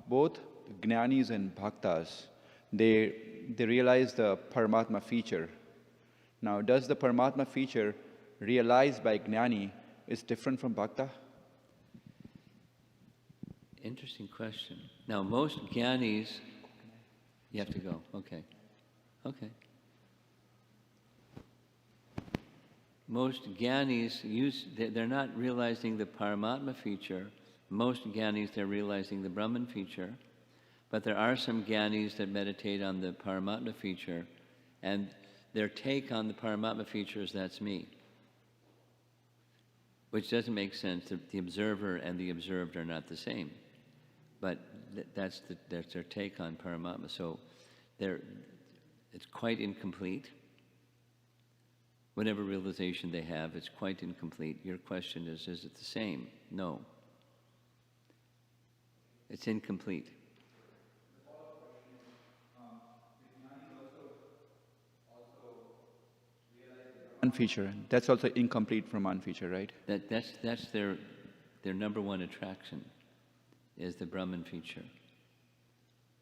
S2: both Jnanis and Bhaktas, they realize the Paramatma feature. Now, does the Paramatma feature realized by Jnani is different from Bhakta?
S1: Interesting question. Now, most Jnanis, you have to go. Okay. Most Jnanis they're not realizing the Paramatma feature. Most Jnanis, they're realizing the Brahman feature. But there are some Jnanis that meditate on the Paramatma feature, and their take on the Paramatma feature is that's me. Which doesn't make sense. The observer and the observed are not the same. But that's their take on Paramatma. So it's quite incomplete. Whatever realization they have, it's quite incomplete. Your question is it the same? No. It's incomplete.
S2: One feature. That's also incomplete from one feature, right?
S1: That's their number one attraction, is the Brahman feature.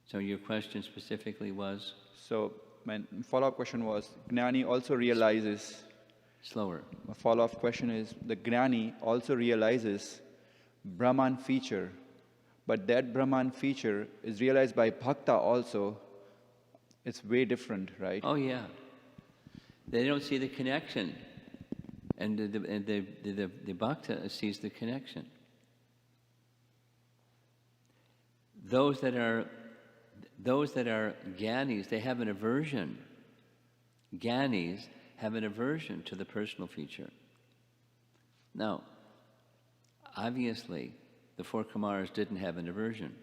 S1: So your question specifically was?
S2: So my follow-up question was, Gnani also realizes...
S1: Slower.
S2: My follow-up question is, the Gnani also realizes Brahman feature, but that Brahman feature is realized by Bhakta also. It's way different, right?
S1: Oh yeah. They don't see the connection, and the Bhakta sees the connection. Those that are Gyanis, they have an aversion. Gyanis have an aversion to the personal feature. Now, obviously, the four Kumaras didn't have an aversion.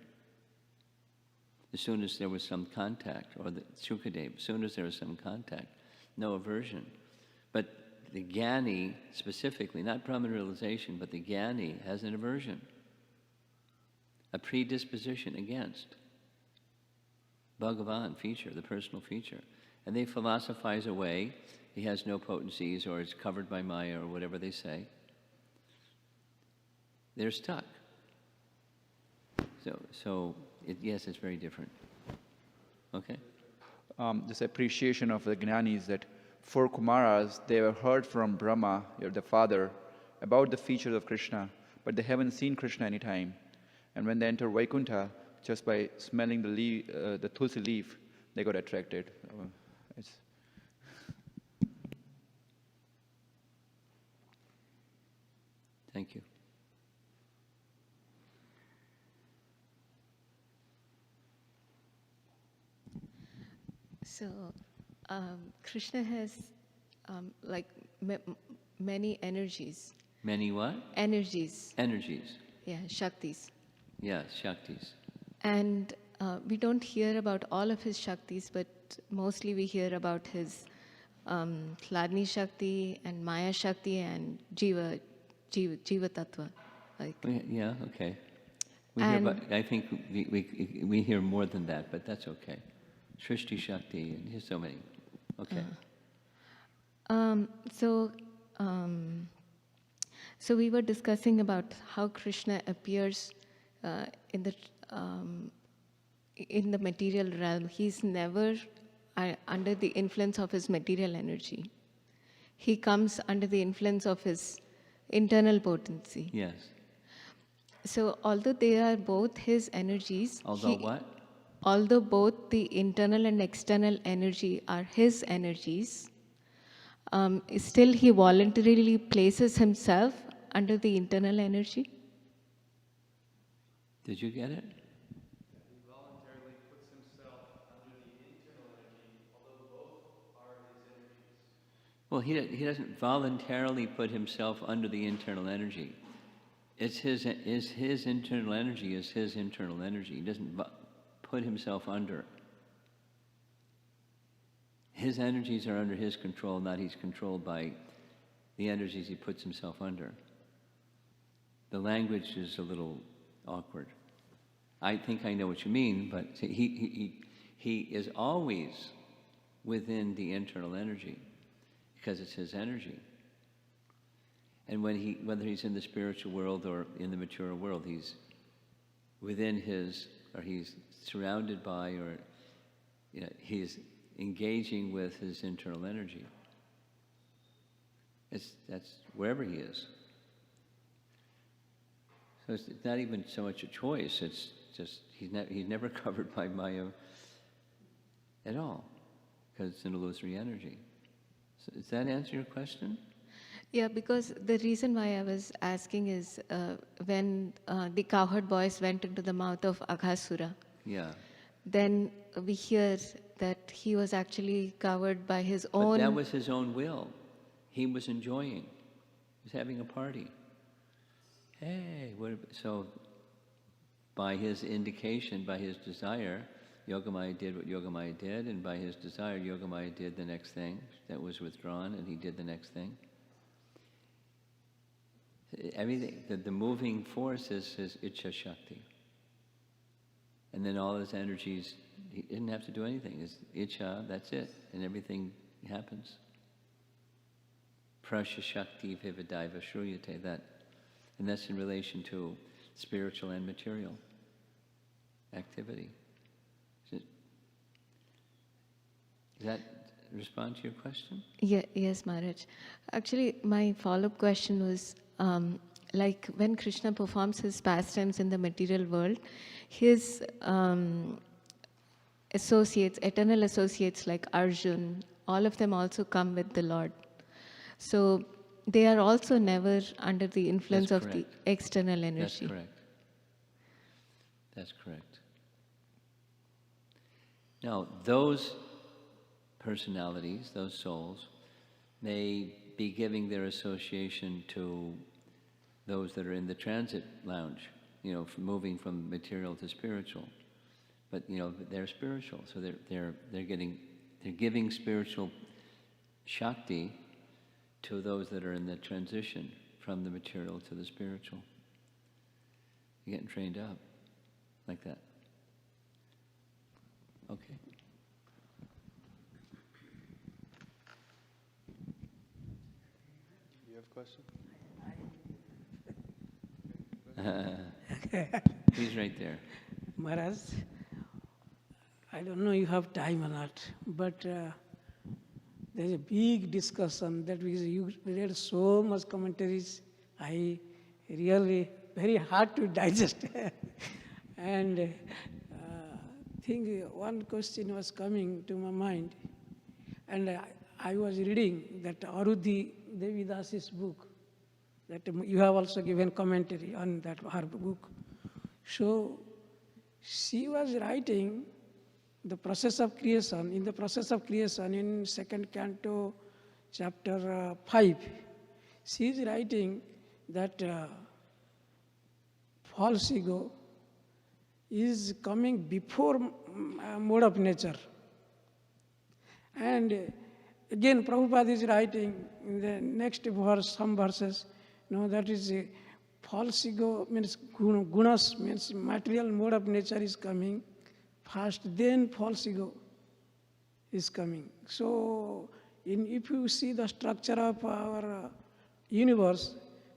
S1: As soon as there was some contact, or the Shukadev, as soon as there was some contact, no aversion. But the Jnani specifically, not Brahman realization, but the Jnani has an aversion, a predisposition against Bhagavan feature, the personal feature. And they philosophize away. He has no potencies, or it's covered by māyā, or whatever they say. They're stuck. So yes, it's very different. Okay?
S2: This appreciation of the Jnanis, that four Kumaras, they have heard from Brahma, the father, about the features of Krishna, but they haven't seen Krishna any time. And when they enter Vaikuntha, just by smelling the tulsi leaf, they got attracted.
S1: Thank you.
S3: So, Krishna has many energies.
S1: Many what?
S3: Energies.
S1: Energies.
S3: Yeah, Shaktis.
S1: Yes, Shaktis.
S3: And we don't hear about all of his Shaktis, but mostly we hear about his Hladni Shakti and Māyā Shakti and Jiva Tattva.
S1: Yeah, okay. I think we hear more than that, but that's okay. Sṛṣṭi Shakti, and here's so many. Okay.
S3: So we were discussing about how Krishna appears in the material realm. He's never under the influence of his material energy. He comes under the influence of his internal potency.
S1: Yes.
S3: So although they are both his energies... Although both the internal and external energy are his energies, still he voluntarily places himself under the internal energy.
S1: Did you get it?
S4: He voluntarily puts himself under the internal energy, although both are his energies.
S1: Well, he doesn't voluntarily put himself under the internal energy. It's his internal energy is his internal energy. He doesn't put himself under. His energies are under his control, not he's controlled by the energies he puts himself under. The language is a little awkward. I think I know what you mean, but he is always within the internal energy because it's his energy. And whether he's in the spiritual world or in the material world, he's within or he's surrounded by, or he's engaging with his internal energy. That's wherever he is. So it's not even so much a choice. It's just he's never covered by māyā at all, because it's an illusory energy. So does that answer your question?
S3: Yeah, because the reason why I was asking is when the cowherd boys went into the mouth of Aghasura,
S1: Yeah.
S3: then we hear that he was actually covered by his
S1: But
S3: own...
S1: that was his own will. He was enjoying. He was having a party. Hey, so by his indication, by his desire, Yogamaya did what Yogamaya did, and by his desire, Yogamaya did the next thing that was withdrawn, and he did the next thing. Everything, the moving force is his Ichcha Shakti. And then all his energies, he didn't have to do anything. His Ichcha, that's it, and everything happens. Prasya Shakti Vivadaiva śrūyate, that. And that's in relation to spiritual and material activity. Does that respond to your question?
S3: Yes, Maharaj. Actually, my follow-up question was, like when Krishna performs his pastimes in the material world, his associates, eternal associates like Arjun, all of them also come with the Lord. So they are also never under the influence of the external energy.
S1: That's correct. That's correct. Now, those personalities, those souls, may be giving their association to those that are in the transit lounge, moving from material to spiritual. But they're spiritual, so they're giving spiritual shakti to those that are in the transition from the material to the spiritual. You're getting trained up like that. Okay.
S4: You have a question?
S1: He's right there.
S5: Maharaj, I don't know you have time or not, but there's a big discussion that you read so much commentaries. I really very hard to digest. And think one question was coming to my mind, and I was reading that Arudhi Devidas's book, that you have also given commentary on that her book. So she was writing the process of creation. In the process of creation, in second canto, chapter 5, she is writing that false ego is coming before mode of nature. And again, Prabhupada is writing in the next verse, some verses, that is false ego means gunas, means material mode of nature is coming first, then false ego is coming. So if you see the structure of our universe,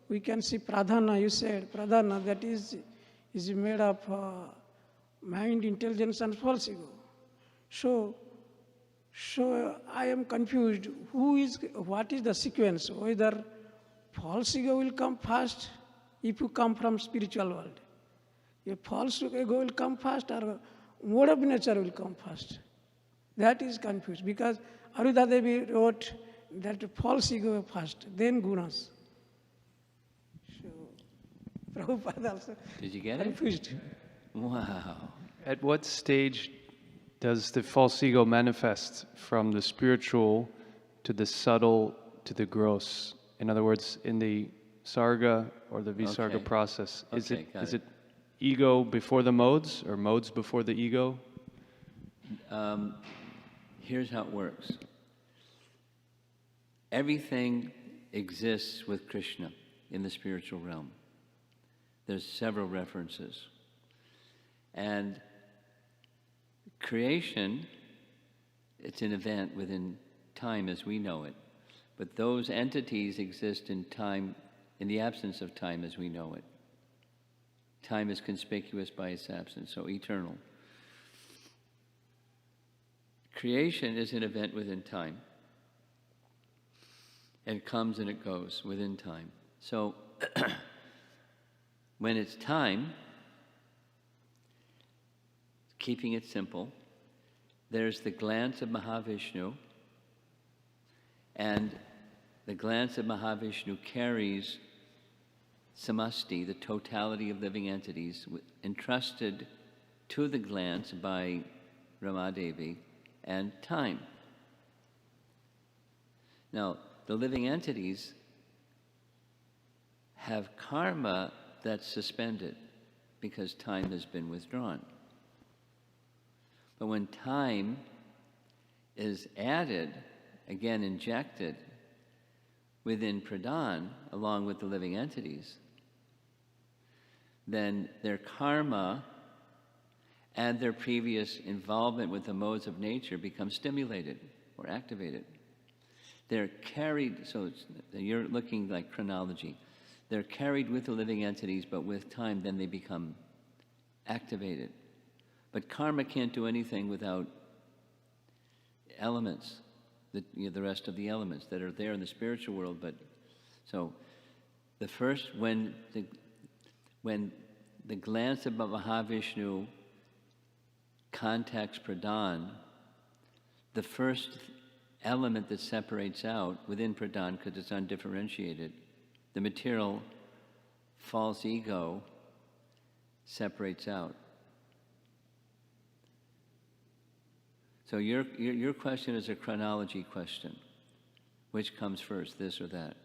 S5: we can see pradhana, you said, pradhana, that is made of mind, intelligence and false ego. So I am confused, what is the sequence, whether false ego will come first if you come from spiritual world. If false ego will come first or mode of nature will come first. That is confused because Arudha Devi wrote that false ego first, then gunas. So Prabhupada also
S1: Did you get
S5: confused.
S1: it? Wow.
S4: At what stage does the false ego manifest from the spiritual to the subtle to the gross? In other words, in the sarga or the visarga process, is it ego before the modes or modes before the ego?
S1: Here's how it works. Everything exists with Krishna in the spiritual realm. There's several references. And creation, it's an event within time as we know it. But those entities exist in time, in the absence of time as we know it. Time is conspicuous by its absence, so eternal. Creation is an event within time. It comes and it goes within time. So when it's time, keeping it simple, there's the glance of Mahavishnu, and the glance of Mahavishnu carries samasti, the totality of living entities, entrusted to the glance by Ramadevi, and time. Now, the living entities have karma that's suspended because time has been withdrawn. But when time is added, again injected, within pradhan, along with the living entities, then their karma and their previous involvement with the modes of nature become stimulated or activated. They're carried, so you're looking like chronology. They're carried with the living entities, but with time, then they become activated. But karma can't do anything without elements, the rest of the elements that are there in the spiritual world. But so, the first, when the glance of Mahavishnu contacts pradhan, the first element that separates out within pradhan, because it's undifferentiated, the material false ego separates out. So your question is a chronology question. Which comes first, this or that?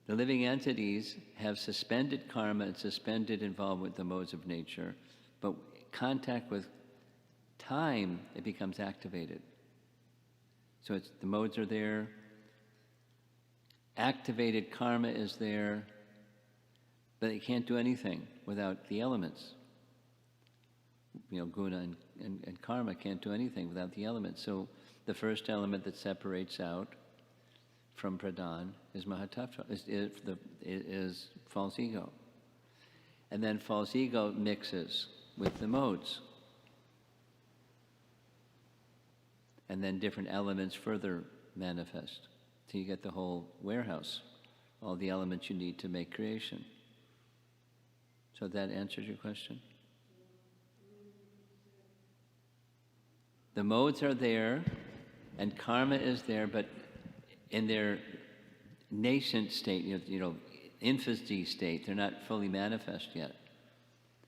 S1: The living entities have suspended karma and suspended involvement with the modes of nature, but contact with time, it becomes activated. So it's, the modes are there, activated karma is there, but it can't do anything without the elements. Guna and karma can't do anything without the elements. So the first element that separates out from pradhan is mahatattva, is false ego. And then false ego mixes with the modes. And then different elements further manifest. So you get the whole warehouse, all the elements you need to make creation. So that answers your question? The modes are there, and karma is there, but in their nascent state, infancy state, they're not fully manifest yet,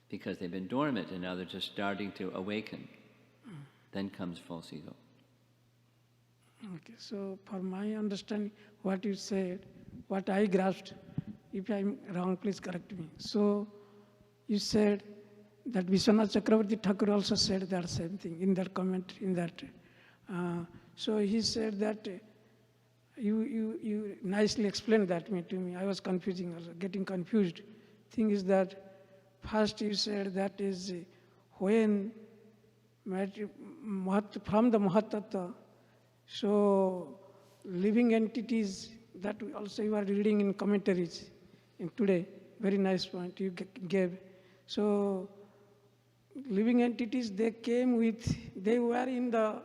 S1: because they've been dormant, and now they're just starting to awaken. Then comes false ego.
S5: Okay, so for my understanding, what you said, what I grasped, if I'm wrong, please correct me. So you said that Vishwanath Chakravarti Thakur also said that same thing in that comment, in that. So he said that you nicely explained that to me. I was getting confused. Thing is that first you said that is when from the Mahatattva, so living entities, that also you are reading in commentaries in today, very nice point you gave. So living entities, they came with, they were in the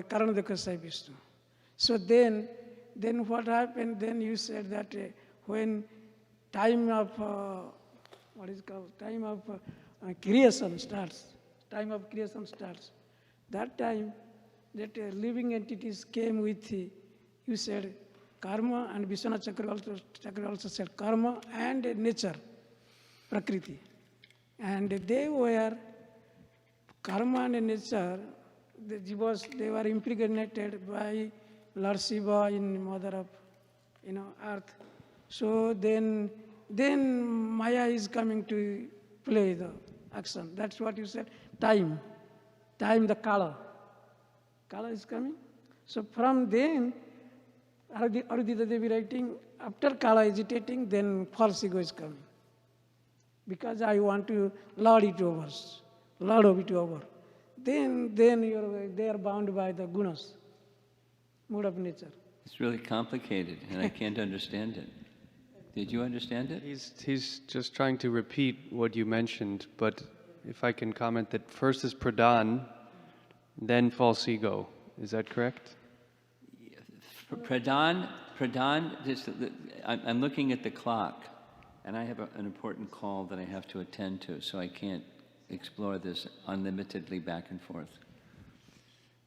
S5: Karanadaka Sahib. So then what happened? Then you said that when time of time of creation starts, that time that living entities came with, you said, karma, and Vishwanath Chakra also said karma and nature, prakriti. And they were, karma and nature, they were impregnated by Lord Shiva in mother of earth. So then Maya is coming to play the action. That's what you said. Time, the Kala is coming. So from then, Aradhita Devi writing, after Kala agitating, then false ego is coming. Because I want to lord it over. Then they are bound by the gunas, mode of nature.
S1: It's really complicated, and I can't understand it. Did you understand it?
S4: He's just trying to repeat what you mentioned, but if I can comment that first is pradhan, then false ego. Is that correct?
S1: Pradhan, I'm looking at the clock, and I have an important call that I have to attend to, so I can't explore this unlimitedly back and forth.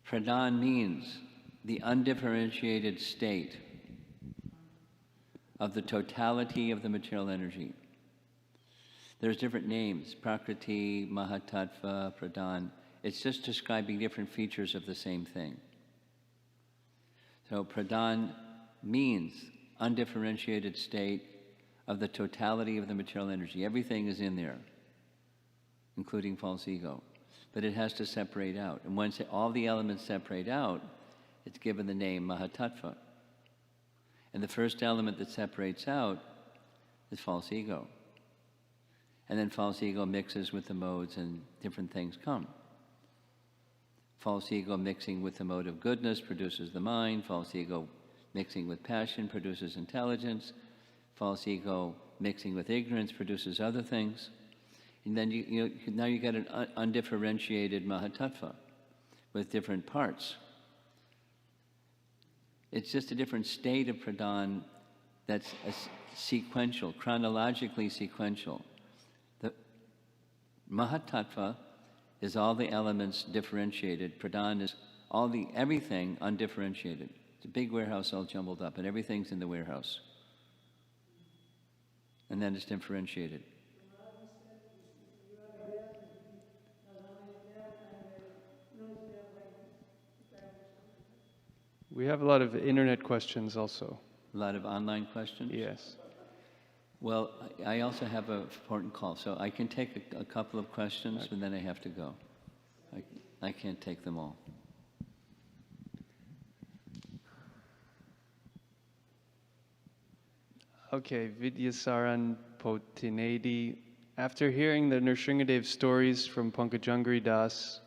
S1: Pradhan means the undifferentiated state of the totality of the material energy. There's different names, Prakriti, Mahatattva, Pradhan. It's just describing different features of the same thing. So Pradhan means undifferentiated state of the totality of the material energy. Everything is in there, including false ego. But it has to separate out. And once all the elements separate out, it's given the name Mahatattva. And the first element that separates out is false ego. And then false ego mixes with the modes and different things come. False ego mixing with the mode of goodness produces the mind. False ego mixing with passion produces intelligence. False ego mixing with ignorance produces other things. And then now you get an undifferentiated Mahatattva with different parts. It's just a different state of Pradhan that's sequential, chronologically sequential. The Mahatattva is all the elements differentiated. Pradhan is everything undifferentiated. It's a big warehouse all jumbled up, and everything's in the warehouse. And then it's differentiated.
S4: We have a lot of internet questions also.
S1: A lot of online questions?
S4: Yes.
S1: Well, I also have an important call, so I can take a couple of questions, and then I have to go. I can't take them all.
S4: Okay, Vidyasaran Potinedi. After hearing the Nrsingadev stories from Pankajangari Das,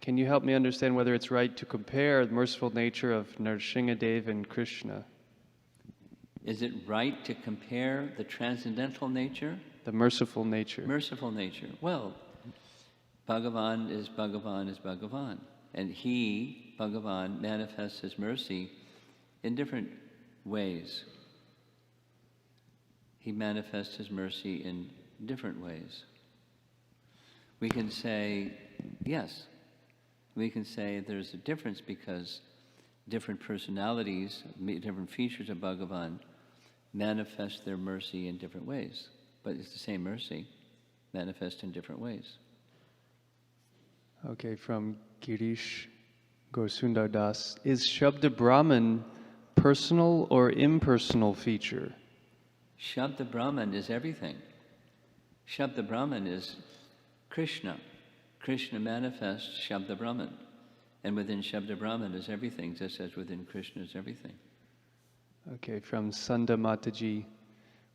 S4: can you help me understand whether it's right to compare the merciful nature of Nrsingadev and Krishna?
S1: Is it right to compare the transcendental nature?
S4: The merciful nature.
S1: Merciful nature. Well, Bhagavan is Bhagavan. And he, Bhagavan, manifests his mercy in different ways. He manifests his mercy in different ways. We can say, yes, we can say there's a difference because different personalities, different features of Bhagavan manifest their mercy in different ways. But it's the same mercy, manifest in different ways.
S4: Okay, from Girish Gorsundar Das. Is Shabda Brahman personal or impersonal feature?
S1: Shabda Brahman is everything. Shabda Brahman is Krishna. Krishna manifests Shabda Brahman. And within Shabda Brahman is everything, just as within Krishna is everything.
S4: Okay, from Sanda Mataji.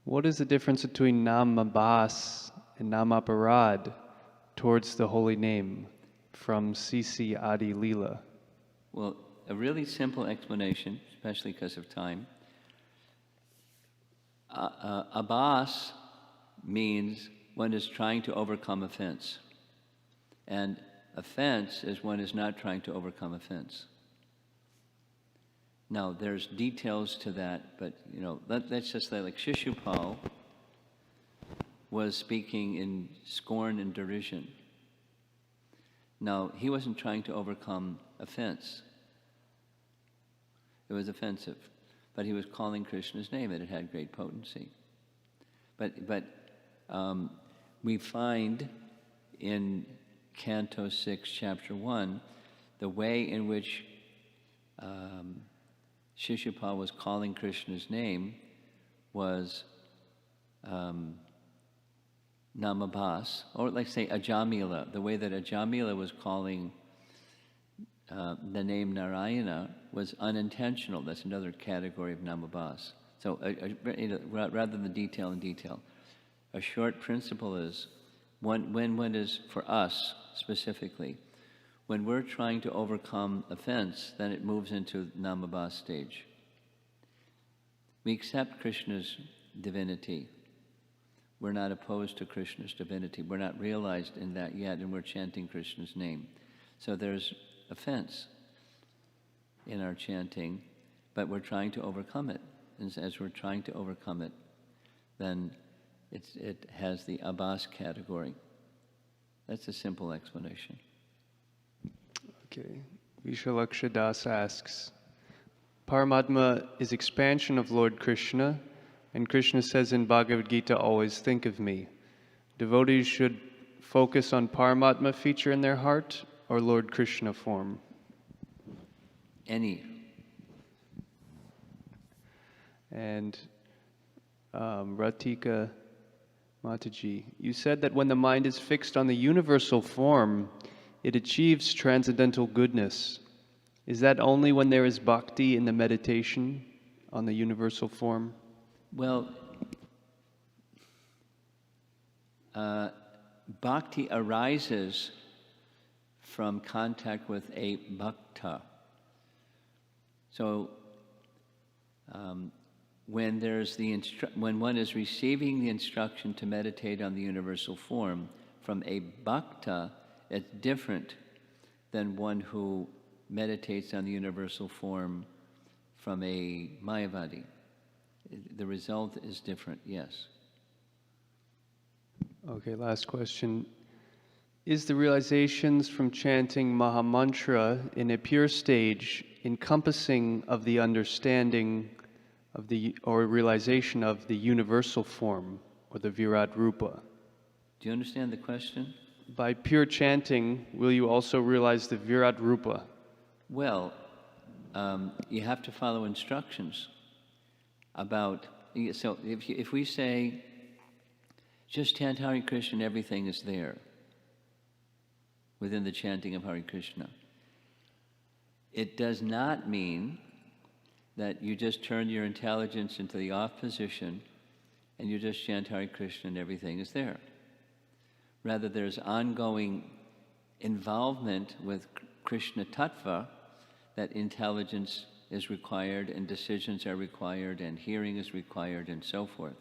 S4: What is the difference between Namabhas and Namaparad towards the holy name? From Sisi Adi Leela.
S1: Well, a really simple explanation, especially because of time. Abhas means one is trying to overcome offense. And offense is one is not trying to overcome offense. Now, there's details to that, but, let's just say, like Shishupal was speaking in scorn and derision. Now, he wasn't trying to overcome offense. It was offensive. But he was calling Krishna's name, and it had great potency. But we find in Canto 6, Chapter 1, the way in which Shishupal was calling Krishna's name was Namabhas, or let's say Ajamila. The way that Ajamila was calling the name Narayana was unintentional. That's another category of Namabhas. So rather than detail in detail, a short principle is when one is, for us specifically, when we're trying to overcome offense, then it moves into Namabhas stage. We accept Krishna's divinity. We're not opposed to Krishna's divinity. We're not realized in that yet, and we're chanting Krishna's name. So there's offense in our chanting, but we're trying to overcome it. And as we're trying to overcome it, then it has the Abhas category. That's a simple explanation.
S4: Okay. Vishalaksha Das asks, Paramatma is expansion of Lord Krishna, and Krishna says in Bhagavad Gita, always think of me. devotees should focus on Paramatma feature in their heart or Lord Krishna form?
S1: Any.
S4: And Ratika Mataji, you said that when the mind is fixed on the universal form, it achieves transcendental goodness. Is that only when there is bhakti in the meditation on the universal form?
S1: Well, bhakti arises from contact with a bhakta. So, when one is receiving the instruction to meditate on the universal form from a bhakta, it's different than one who meditates on the universal form from a Mayavadi. The result is different, yes.
S4: Okay, last question. Is the realizations from chanting Mahamantra in a pure stage encompassing of the understanding of or realization of the universal form, or the Virat Rupa?
S1: Do you understand the question?
S4: By pure chanting, will you also realize the Virat Rupa?
S1: Well, you have to follow instructions about, so if we say, just chant Hare Krishna and everything is there within the chanting of Hare Krishna, it does not mean that you just turn your intelligence into the off position and you just chant Hare Krishna and everything is there. Rather, there's ongoing involvement with Krishna Tattva, that intelligence is required and decisions are required and hearing is required and so forth.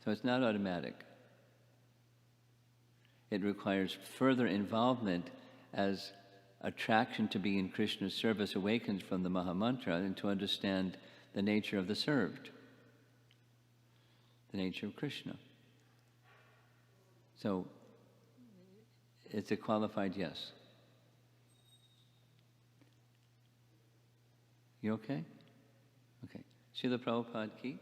S1: So it's not automatic. It requires further involvement as attraction to be in Krishna's service awakens from the Mahamantra and to understand the nature of the served, the nature of Krishna. So it's a qualified yes. You okay? Okay. Srila Prabhupada ki